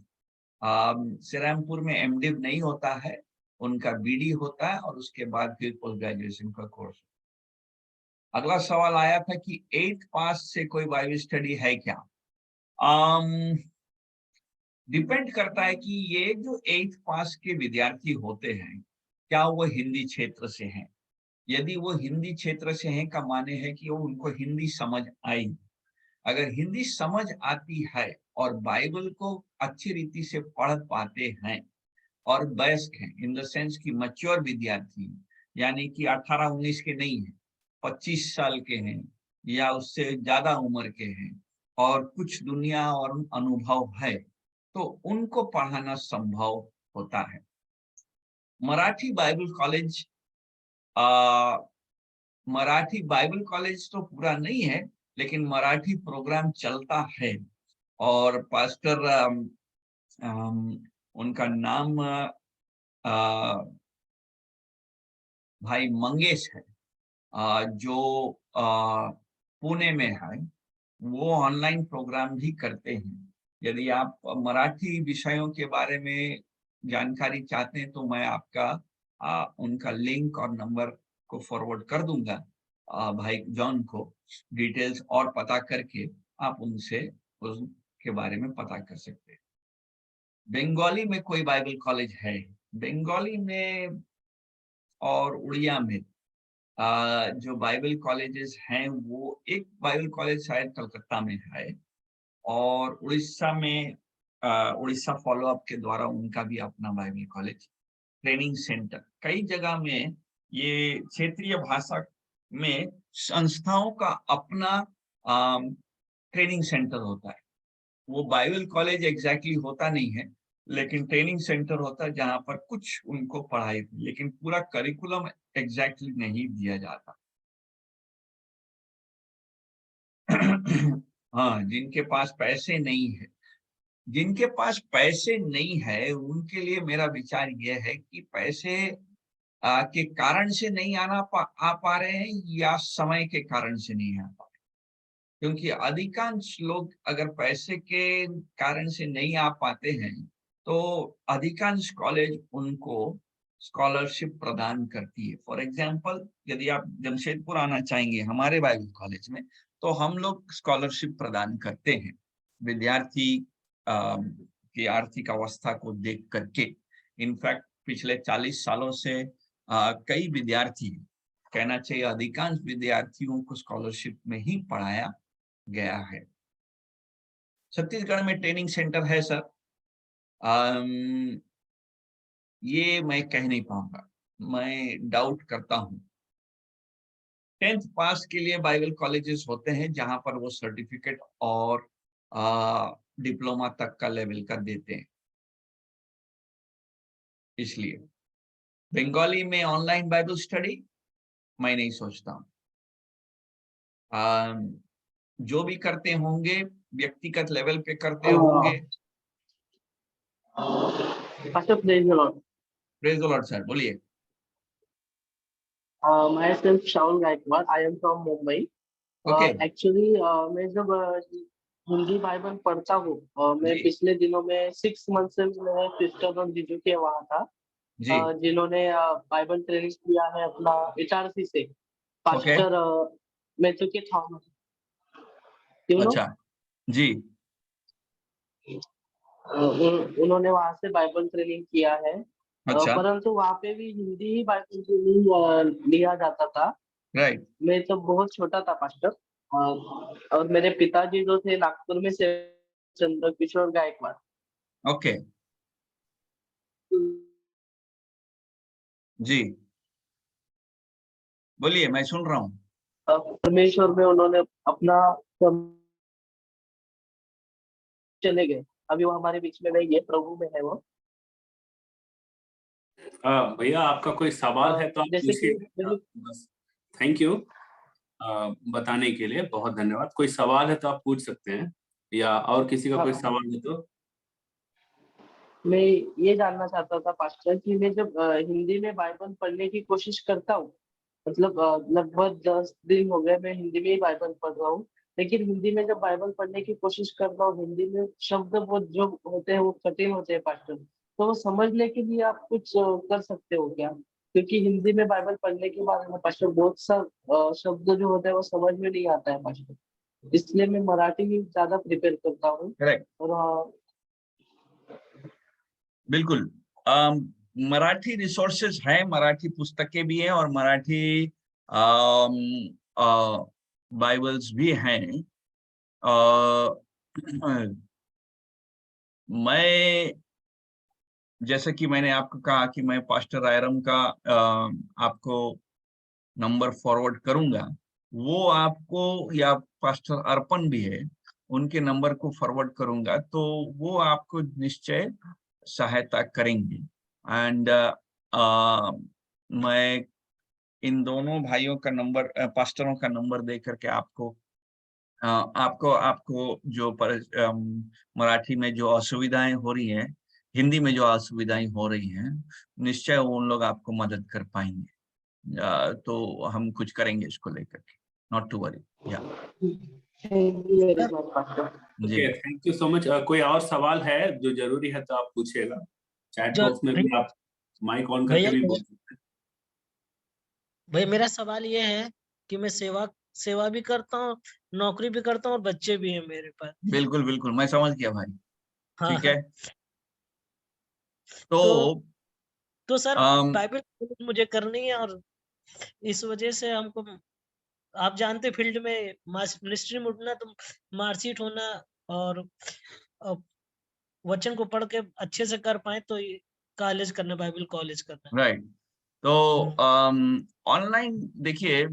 श्रीरामपुर में एमडिव नहीं होता है, उनका बीडी होता है और उसके बाद फिर पोस्ट ग्रेजुएशन का कोर्स। अगला सवाल आया था कि 8th पास से कोई बाइबल स्टडी है क्या। डिपेंड करता है कि ये जो 8th पास के विद्यार्थी होते हैं, क्या वो हिंदी क्षेत्र से हैं। यदि वो हिंदी क्षेत्र से हैं का माने है कि वो उनको हिंदी समझ आई। अगर हिंदी समझ आती है और बाइबल को अच्छी रीति से पढ़ पाते हैं और वयस्क हैं, इन द सेंस की मैच्योर विद्यार्थी, यानी कि 18-19 के नहीं है, 25 साल के हैं या उससे ज्यादा उम्र के हैं, और कुछ दुनिया और अनुभव है, तो उनको पढ़ाना संभव होता है। Marathi Bible college, Marathi Bible college तो पूरा नहीं है, लेकिन मराठी प्रोग्राम चलता है। और पास्टर उनका नाम भाई मंगेश है, जो पुणे में है। वो ऑनलाइन प्रोग्राम भी करते हैं। यदि आप मराठी विषयों के बारे में जानकारी चाहते हैं तो मैं आपका उनका लिंक और नंबर को फॉरवर्ड कर दूंगा भाई जॉन को। डिटेल्स और पता करके आप उनसे उसके बारे में पता कर सकते हैं। बंगाली में कोई बाइबल कॉलेज है? बंगाली में और उड़िया में जो बाइबल कॉलेजेस हैं, वो एक बाइबल कॉलेज शायद कलकत्ता में है, और उड़ीसा में उड़ीसा फॉलोअप के द्वारा उनका भी अपना बाइबल कॉलेज, ट्रेनिंग सेंटर। कई जगह में ये क्षेत्रीय भाषा में संस्थाओं का अपना ट्रेनिंग सेंटर होता है। वो बाइबल कॉलेज एग्जैक्टली होता नहीं है, लेकिन ट्रेनिंग सेंटर होता है जहाँ पर कुछ उनको पढ़ाई, लेकिन पूरा करिकुलम एग्जैक्टली नहीं दिया जाता। हाँ, जिनके पास पैसे नहीं है, जिनके पास पैसे नहीं है उनके लिए मेरा विचार यह है कि पैसे के कारण से नहीं आ पा रहे हैं या समय के कारण से नहीं आ पा रहे। क्योंकि अधिकांश लोग अगर पैसे के कारण से नहीं आ पाते हैं तो अधिकांश कॉलेज उनको स्कॉलरशिप प्रदान करती है। फॉर एग्जाम्पल, यदि आप जमशेदपुर आना चाहेंगे हमारे बाइबल कॉलेज में, तो हम लोग स्कॉलरशिप प्रदान करते हैं विद्यार्थी की आर्थिक अवस्था को देख करके। इनफैक्ट पिछले 40 सालों से कई विद्यार्थी, कहना चाहिए अधिकांश विद्यार्थियों को स्कॉलरशिप में ही पढ़ाया गया है। छत्तीसगढ़ में ट्रेनिंग सेंटर है सर, ये मैं कह नहीं पाऊंगा, मैं डाउट करता हूँ। 10th पास के लिए बाइबल कॉलेजेस होते हैं जहां पर वो सर्टिफिकेट और डिप्लोमा तक का लेवल का देते हैं। इसलिए बंगाली में ऑनलाइन बाइबल स्टडी मैं नहीं सोचता हूँ। जो भी करते होंगे व्यक्तिगत लेवल पे करते होंगे। Pastor, praise the Lord. Praise the Lord sir, बोलिए। Myself Shaul Gaikwad. I am from Mumbai. Okay Actually, मैं जब हिंदी बाइबल पढ़ता हूँ, मैं जी। पिछले दिनों में 6 मंथ से मैं सिस्टर और जीजू के वहाँ था, जी जिन्होंने बाइबल ट्रेनिंग किया है अपना इटारसी से, पास्टर मैथ्यू के थॉमस, यू नो। अच्छा जी उन्होंने वहाँ से बाइबल ट्रेनिंग किया है, अच्छा परंतु वहाँ पे भी हिंदी ही बाइबल ट्रेनिंग लिया जाता था। राइट मैं तो बहुत छोटा था पास्टर, और मेरे पिताजी जो थे नागपुर में से चंद्रकिशोर गायकवाड़। ओके जी बोलिए, मैं सुन रहा हूँ। परमेश्वर में उन्होंने अपना चले गए, अभी वो हमारे बीच में नहीं है, प्रभु में है वो। भैया आपका कोई सवाल है तो आप जैसे कि पूछिए। बस थैंक यू बताने के लिए, बहुत धन्यवाद। कोई सवाल है तो आप पूछ सकते हैं, या और किसी का कोई सवाल है तो। मैं ये जानना चाहता था पास्टर कि मैं जब हिंदी में बाइबल पढ़ने की कोशिश करता हूँ, मतलब लगभग 10 दिन हो गए मैं हिंदी में ही बाइबल पढ़ रहा हूँ, लेकिन हिंदी में जब बाइबल पढ़ने की कोशिश कर रहा हूँ, हिंदी में शब्द वो जो होते हैं वो कठिन होते हैं पास्टर, तो वो समझने के लिए आप कुछ कर सकते हो क्या? क्योंकि हिंदी में बाइबल पढ़ने के बाद में पास्टर बहुत सा शब्द जो होते हैं वो समझ में नहीं आता है पास्टर, इसलिए मैं मराठी में ज्यादा प्रिपेयर करता हूँ। करेक्ट, और बिल्कुल। मराठी रिसोर्सेज हैं, मराठी पुस्तकें भी हैं और मराठी बाइबल्स भी हैं। मैं, जैसे कि मैंने आपको कहा कि मैं पास्टर आयरम का आपको नंबर फॉरवर्ड करूंगा, वो आपको, या पास्टर अर्पण भी है, उनके नंबर को फॉरवर्ड करूंगा, तो वो आपको निश्चय सहायता करेंगे। एंड मैं इन दोनों भाइयों का नंबर, पास्टरों का नंबर दे करके आपको आपको आपको जो मराठी में जो असुविधाएं हो रही हैं, हिंदी में जो असुविधाएं हो रही हैं, निश्चय उन लोग आपको मदद कर पाएंगे। तो हम कुछ करेंगे इसको लेकर के, नॉट टू वरी। या thank you very much pastor. जी okay, thank you so much. कोई और सवाल है जो जरूरी है तो आप पूछिएगा, चैट जो बॉक्स में भी आप माइक ऑन करके भैया भी बोल सकते हैं। भैया मेरा सवाल ये है कि मैं सेवा सेवा भी करता हूँ, नौकरी भी करता हूँ और बच्चे भी हैं मेरे पास। बिल्कुल बिल्कुल, मैं समझ गया भाई। हाँ ठीक है, तो तो तो सर अम, बाइबल मुझे करनी है, और इस वजह से हमको, आप जानते फील्ड में मिनिस्ट्री में उठना तो मार्कशीट होना, और अ, वचन को पढ़ के अच्छे से कर पाए तो कॉलेज करना, बाइबल कॉलेज करना। राइट। तो ऑनलाइन देखिए,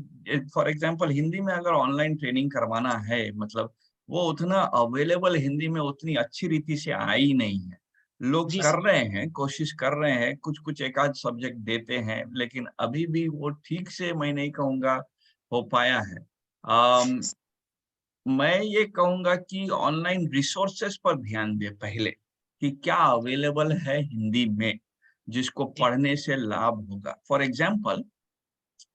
फॉर एग्जांपल हिंदी में अगर ऑनलाइन ट्रेनिंग करवाना है, मतलब वो उतना अवेलेबल हिंदी में उतनी अच्छी रीति से आई नहीं है। लोग जी कर सर। रहे हैं, कोशिश कर रहे हैं, कुछ कुछ एक आध सब्जेक्ट देते हैं, लेकिन अभी भी वो ठीक से मैं नहीं कहूँगा हो पाया है। मैं ये कहूँगा कि ऑनलाइन रिसोर्सेस पर ध्यान दें पहले, कि क्या अवेलेबल है हिंदी में जिसको जी पढ़ने से लाभ होगा। फॉर एग्जाम्पल,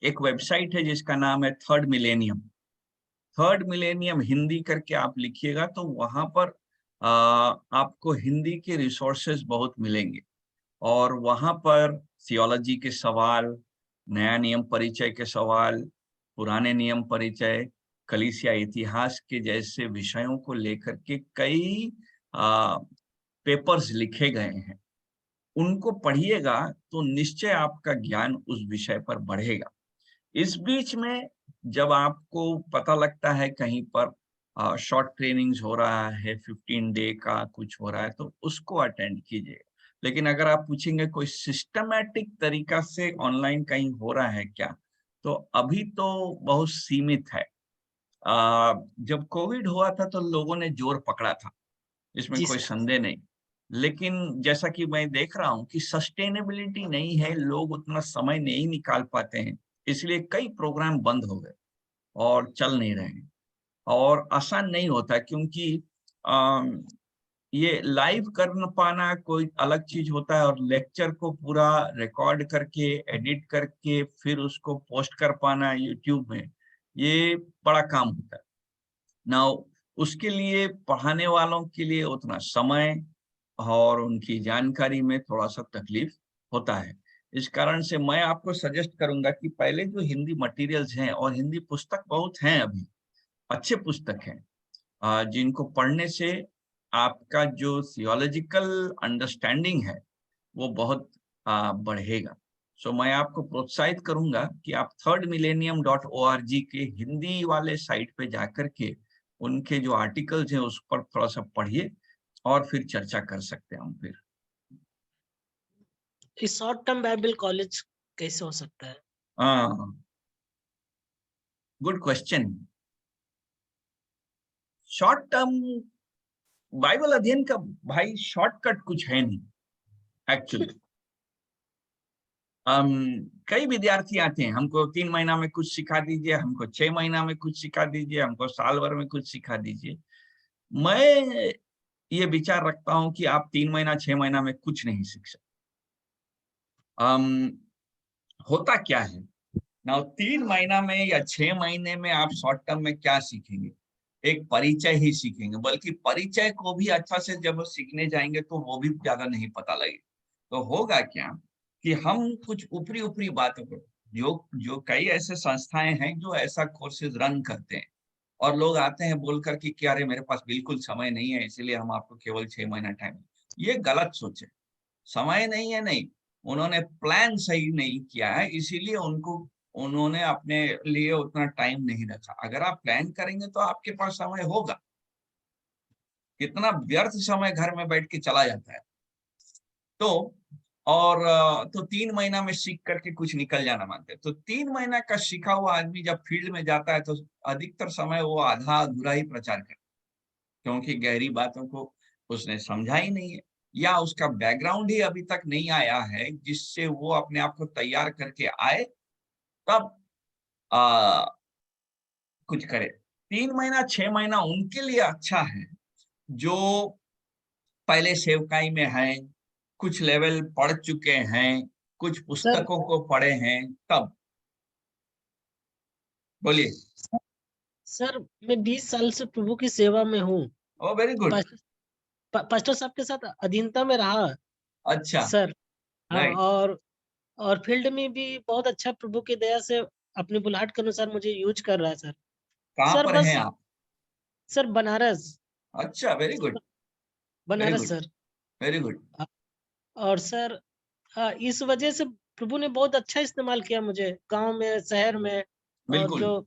एक वेबसाइट है जिसका नाम है third millennium. Third millennium Hindi करके आप लिखिएगा तो वहां पर आपको हिंदी के रिसोर्सेज बहुत मिलेंगे और वहां पर थियोलॉजी के सवाल, नया नियम परिचय के सवाल, पुराने नियम परिचय, कलीसिया इतिहास के जैसे विषयों को लेकर के कई पेपर्स लिखे गए हैं। उनको पढ़िएगा तो निश्चय आपका ज्ञान उस विषय पर बढ़ेगा। इस बीच में जब आपको पता लगता है कहीं पर शॉर्ट ट्रेनिंग्स हो रहा है, 15 डे का कुछ हो रहा है, तो उसको अटेंड कीजिए। लेकिन अगर आप पूछेंगे कोई सिस्टमैटिक तरीका से ऑनलाइन कहीं हो रहा है क्या, तो अभी तो बहुत सीमित है। जब कोविड हुआ था तो लोगों ने जोर पकड़ा था, इसमें जी कोई सर। संदेह नहीं। लेकिन जैसा कि मैं देख रहा हूं कि सस्टेनेबिलिटी नहीं है, लोग उतना समय नहीं निकाल पाते हैं, इसलिए कई प्रोग्राम बंद हो गए और चल नहीं रहे हैं। और आसान नहीं होता क्योंकि ये लाइव कर न पाना कोई अलग चीज होता है और लेक्चर को पूरा रिकॉर्ड करके एडिट करके फिर उसको पोस्ट कर पाना यूट्यूब में, ये बड़ा काम होता है ना। उसके लिए पढ़ाने वालों के लिए उतना समय और उनकी जानकारी में थोड़ा सा तकलीफ होता है। इस कारण से मैं आपको सजेस्ट करूंगा कि पहले जो हिंदी मटेरियल्स हैं, और हिंदी पुस्तक बहुत हैं अभी, अच्छे पुस्तक हैं जिनको पढ़ने से आपका जो थियोलॉजिकल अंडरस्टैंडिंग है वो बहुत बढ़ेगा। सो मैं आपको प्रोत्साहित करूंगा कि आप thirdmillennium.org के हिंदी वाले साइट पे जाकर के उनके जो आर्टिकल्स हैं उस पर थोड़ा सा पढ़िए और फिर चर्चा कर सकते हैं हम फिर। इस शॉर्ट टर्म बाइबल कॉलेज कैसे हो सकता है? Good question. Short term Bible अध्ययन का भाई शॉर्टकट कुछ है नहीं एक्चुअली। कई विद्यार्थी आते हैं, हमको 3 महीना में कुछ सिखा दीजिए, हमको 6 महीना में कुछ सिखा दीजिए, हमको साल भर में कुछ सिखा दीजिए। मैं ये विचार रखता हूं कि आप 3 महीना 6 महीना में कुछ नहीं सीख सकते। होता क्या है ना, 3 महीना में या 6 महीने में आप शॉर्ट टर्म में क्या सीखेंगे? एक परिचय ही सीखेंगे, बल्कि परिचय को भी अच्छा से जब सीखने जाएंगे तो वो भी ज्यादा नहीं पता लगेगा। तो होगा क्या कि हम कुछ ऊपरी ऊपरी बातों को, जो जो कई ऐसे संस्थाएं हैं जो ऐसा कोर्सेज रन करते हैं और लोग आते हैं बोल कर कि अरे मेरे पास बिल्कुल समय नहीं है इसलिए हम आपको केवल 6 महीना टाइम। ये गलत सोच है। समय नहीं है नहीं, उन्होंने प्लान सही नहीं किया है, इसीलिए उन्होंने अपने लिए उतना टाइम नहीं रखा। अगर आप प्लान करेंगे तो आपके पास समय होगा। कितना व्यर्थ समय घर में बैठ के चला जाता है। तो तो 3 महीना में सीख करके कुछ निकल जाना मानते हैं। तो 3 महीना का सीखा हुआ आदमी जब फील्ड में जाता है तो अधिकतर समय वो आधा अधूरा ही प्रचार करता है, क्योंकि गहरी बातों को उसने समझा ही नहीं है, या उसका बैकग्राउंड ही अभी तक नहीं आया है जिससे वो अपने आप को तैयार करके आए तब कुछ करे। 3 महीना 6 महीना उनके लिए अच्छा है जो पहले सेवकाई में हैं, कुछ लेवल पढ़ चुके हैं, कुछ सर पुस्तकों को पढ़े हैं। तब बोलिए। सर मैं 20 साल से प्रभु की सेवा में हूँ। ओ वेरी गुड। पास्टर साहब के साथ अधीनता में रहा अच्छा। सर। हाँ, राइट। और फील्ड में भी बहुत अच्छा प्रभु की दया से अपनी बुलाहट के अनुसार मुझे यूज कर रहा है सर। कहाँ सर पर हैं बस आप? सर बनारस। अच्छा, very sir, good. Very Banaras good. Sir. Very good. और सर इस वजह से प्रभु ने बहुत अच्छा इस्तेमाल किया मुझे गांव में, शहर में। और बिल्कुल। जो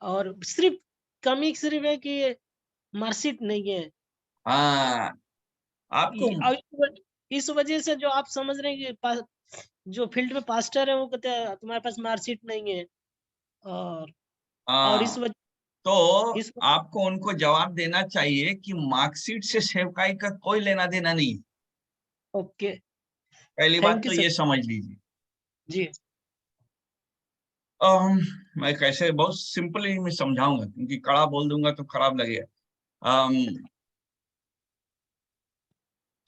और सिर्फ कमी सिर्फ है कि मार्कशीट नहीं है। हाँ, आपको और इस वजह से जो आप समझ रहे हैं कि जो फील्ड में पास्टर है वो कहते हैं तुम्हारे पास मार्कशीट नहीं है। और और हाँ, तो इस आपको उनको जवाब देना चाहिए कि मार्कशीट से सेवकाई का कोई लेना देना नहीं है। ओके। पहली बात थैंक यू तो सर। ये समझ लीजिए। जी मैं कैसे बहुत सिंपली में समझाऊंगा, क्योंकि कड़ा बोल दूंगा तो खराब लगेगा।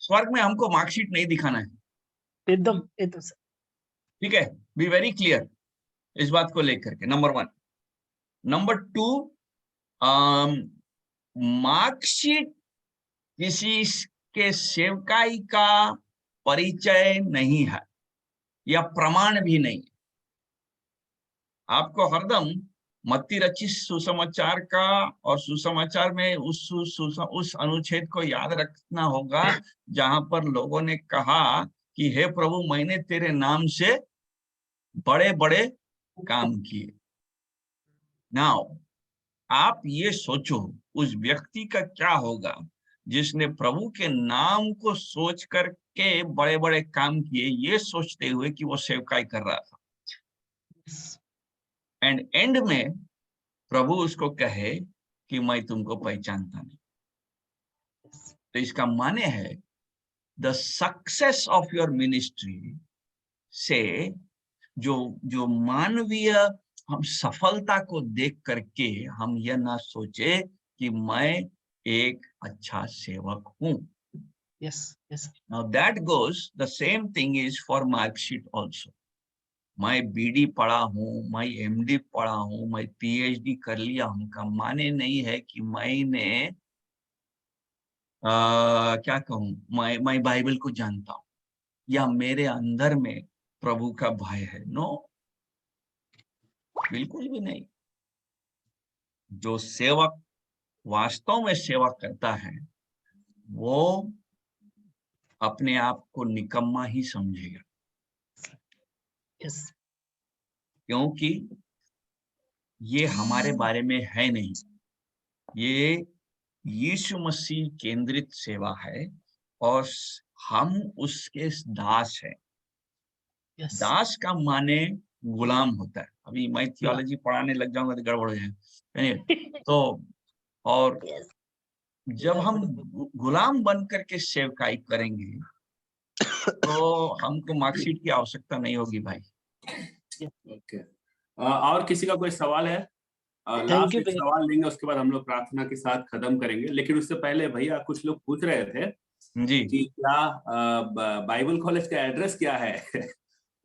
स्वर्ग में हमको मार्कशीट नहीं दिखाना है, एकदम सर। ठीक है? बी वेरी क्लियर इस बात को लेकर के, नंबर 1। नंबर 2, मार्कशीट किसी के सेवकाई का परिचय नहीं है या प्रमाण भी नहीं। आपको हरदम मत्ती रचित सुसमाचार का और सुसमाचार में उस अनुच्छेद को याद रखना होगा जहां पर लोगों ने कहा कि हे प्रभु, मैंने तेरे नाम से बड़े बड़े काम किए। नाउ आप ये सोचो उस व्यक्ति का क्या होगा जिसने प्रभु के नाम को सोच करके बड़े बड़े काम किए, ये सोचते हुए कि वो सेवकाई कर रहा था। एंड एंड में प्रभु उसको कहे कि मैं तुमको पहचानता नहीं। तो इसका माने है the success of your ministry से जो मानवीय हम सफलता को देख करके हम यह ना सोचे कि मैं एक अच्छा सेवक हूं। Yes, yes. Now that goes, the same thing is for mark sheet also. मैं बीडी पढ़ा हूं, मैं एमडी पढ़ा हूं, मैं पीएचडी कर लिया हूं का माने नहीं है कि मैंने क्या कहूं, मैं बाइबल को जानता हूं या मेरे अंदर में प्रभु का भय है। नो, बिल्कुल भी नहीं। जो सेवक वास्तव में सेवा करता है वो अपने आप को निकम्मा ही समझेगा, Yes. क्योंकि ये हमारे बारे में है नहीं, ये यीशु मसीह केंद्रित सेवा है और हम उसके दास हैं। Yes. दास का माने गुलाम होता है। अभी मैं थियोलॉजी पढ़ाने लग जाऊंगा तो गड़बड़ हो जाए। तो और Yes. जब हम गुलाम बन करके सेवकाई करेंगे तो हमको मार्कशीट की आवश्यकता नहीं होगी भाई। ओके, और किसी का कोई सवाल है? लास्ट एक सवाल लेंगे, उसके बाद हम लोग प्रार्थना के साथ खत्म करेंगे। लेकिन उससे पहले भैया कुछ लोग पूछ रहे थे जी कि क्या बाइबल कॉलेज का एड्रेस क्या है?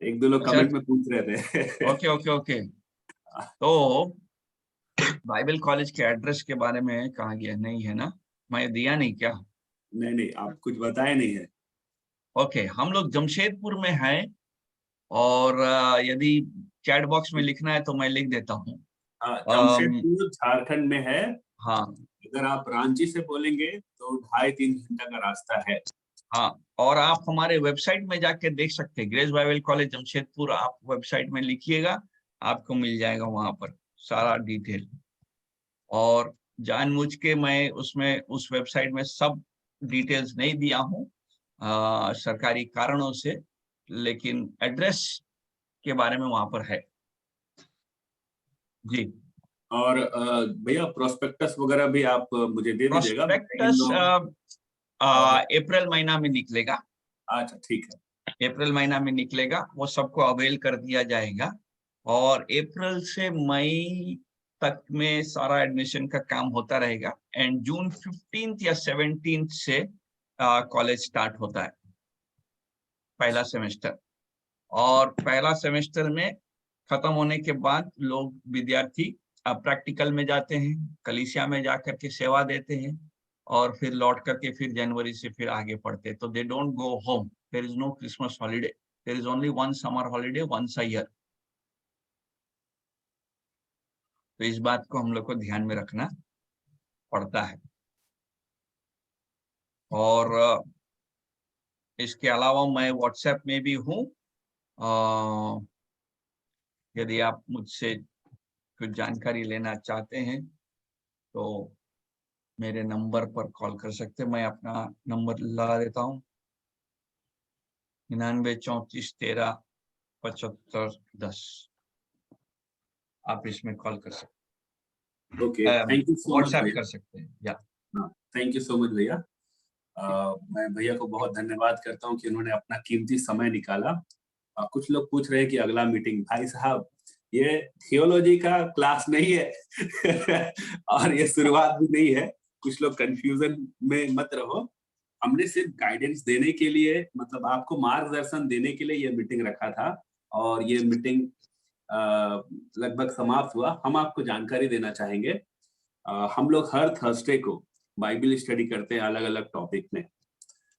एक दो लोग कमेंट में पूछ रहे थे। Okay okay okay. तो बाइबल कॉलेज के एड्रेस के बारे में कहा गया नहीं है ना? मैं दिया नहीं क्या? नहीं, आप कुछ बताए नहीं है। ओके, हम लोग जमशेदपुर में हैं और यदि चैट बॉक्स में लिखना है तो मैं लिख देता हूँ। जमशेदपुर झारखंड में है। हाँ, अगर आप रांची से बोलेंगे तो 2.5-3 घंटा का रास्ता है। हाँ, और आप हमारे वेबसाइट में जाके देख सकते हैं, ग्रेस बाइबल कॉलेज जमशेदपुर। आप वेबसाइट में लिखिएगा, आपको मिल जाएगा वहां पर सारा डिटेल। और जानबूझ के मैं उसमें उस वेबसाइट में सब डिटेल्स नहीं दिया हूँ सरकारी कारणों से, लेकिन एड्रेस के बारे में वहां पर है जी। और भैया प्रोस्पेक्टस वगैरह भी आप मुझे दे दीजिएगा। प्रोस्पेक्टस अप्रैल महीना में निकलेगा। अच्छा, ठीक है, अप्रैल महीना में निकलेगा, वो सबको अवेल कर दिया जाएगा। और अप्रैल से मई तक में सारा एडमिशन का काम होता रहेगा। एंड जून 15 या 17 से कॉलेज स्टार्ट होता है, पहला सेमेस्टर। और पहला सेमेस्टर में खत्म होने के बाद लोग विद्यार्थी प्रैक्टिकल में जाते हैं, कलीसिया में जाकर के सेवा देते हैं और फिर लौट करके फिर जनवरी से फिर आगे पढ़ते हैं। तो they don't go home, there is no Christmas holiday, there is only one summer holiday once a year. तो इस बात को हम लोग को ध्यान में रखना पड़ता है। और इसके अलावा मैं व्हाट्सएप में भी हूँ। यदि आप मुझसे कुछ जानकारी लेना चाहते हैं तो मेरे नंबर पर कॉल कर सकते हैं। मैं अपना नंबर लगा देता हूँ, 99 34 13 75 10। आप इसमें कॉल कर सकते हैं। Okay, thank you so much WhatsApp कर सकते हैं या थैंक यू सो मच भैया। मैं भैया को बहुत धन्यवाद करता हूँ कि उन्होंने अपना कीमती समय निकाला। कुछ लोग पूछ रहे हैं कि अगला मीटिंग, भाई साहब ये थियोलॉजी का क्लास नहीं है और ये शुरुआत भी नहीं है। कुछ लोग कंफ्यूजन में मत रहो। हमने सिर्फ गाइडेंस देने के लिए, मतलब आपको मार्गदर्शन देने के लिए ये मीटिंग रखा था और ये मीटिंग लगभग समाप्त हुआ। हम आपको जानकारी देना चाहेंगे, हम लोग हर थर्सडे को बाइबल स्टडी करते हैं अलग अलग टॉपिक में,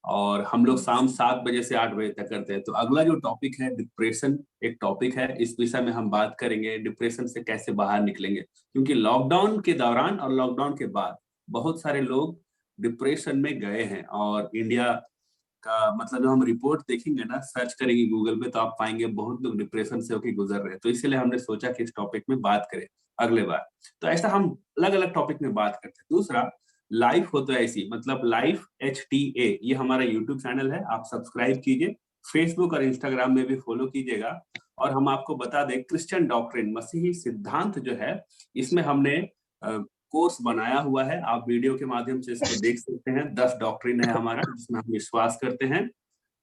और हम लोग शाम 7 बजे से 8 बजे तक करते हैं। तो अगला जो टॉपिक है डिप्रेशन एक टॉपिक है, इस विषय में हम बात करेंगे डिप्रेशन से कैसे बाहर निकलेंगे, क्योंकि लॉकडाउन के दौरान और लॉकडाउन के बाद बहुत सारे लोग डिप्रेशन में गए हैं। और इंडिया का मतलब जब हम रिपोर्ट देखेंगे ना, सर्च करेंगे गूगल पे, तो आप पाएंगे बहुत लोग डिप्रेशन से होकर गुजर रहे हैं। तो इसलिए हमने सोचा कि इस टॉपिक में बात करें अगले बार। तो ऐसा हम अलग अलग टॉपिक में बात करते हैं। दूसरा, लाइफ हो तो ऐसी, मतलब लाइफ HTA, ये हमारा यूट्यूब चैनल है, आप सब्सक्राइब कीजिए, फेसबुक और इंस्टाग्राम में भी फॉलो कीजिएगा। और हम आपको बता दें, क्रिश्चियन डॉक्ट्रिन, मसीही सिद्धांत जो है, इसमें हमने कोर्स बनाया हुआ है, आप वीडियो के माध्यम से इसको देख सकते हैं। 10 डॉक्ट्रिन है हमारा, जिसमें हम विश्वास करते हैं,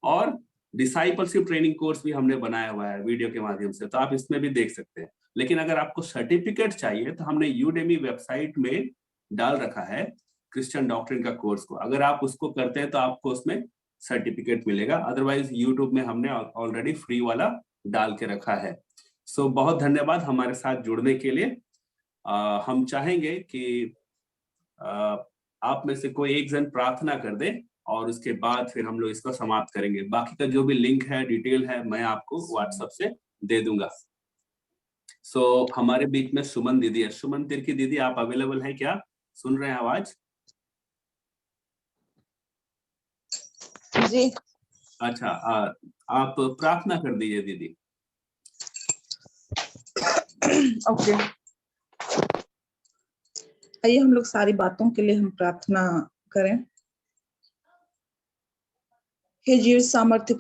और डिसाइपलशिप ट्रेनिंग कोर्स भी हमने बनाया हुआ है वीडियो के माध्यम से, तो आप इसमें भी देख सकते हैं। लेकिन अगर आपको सर्टिफिकेट चाहिए तो हमने यूडेमी वेबसाइट में डाल रखा है क्रिश्चियन डॉक्ट्रिन का कोर्स को, अगर आप उसको करते हैं तो आपको उसमें सर्टिफिकेट मिलेगा। अदरवाइज यूट्यूब में हमने ऑलरेडी फ्री वाला डाल के रखा है। सो बहुत धन्यवाद हमारे साथ जुड़ने के लिए। हम चाहेंगे कि आप में से कोई एक जन प्रार्थना कर दे, और उसके बाद फिर हम लोग इसको समाप्त करेंगे। बाकी का जो भी लिंक है, डिटेल है, मैं आपको व्हाट्सएप से दे दूंगा। सो हमारे बीच में सुमन दीदी है। सुमन तिर्की दीदी, आप अवेलेबल है क्या? सुन रहे हैं आवाज? जी। अच्छा, आप प्रार्थना कर दीजिए दीदी। ओके, आइए हम लोग सारी बातों के लिए हम प्रार्थना करें। हे जीव सामर्थ्य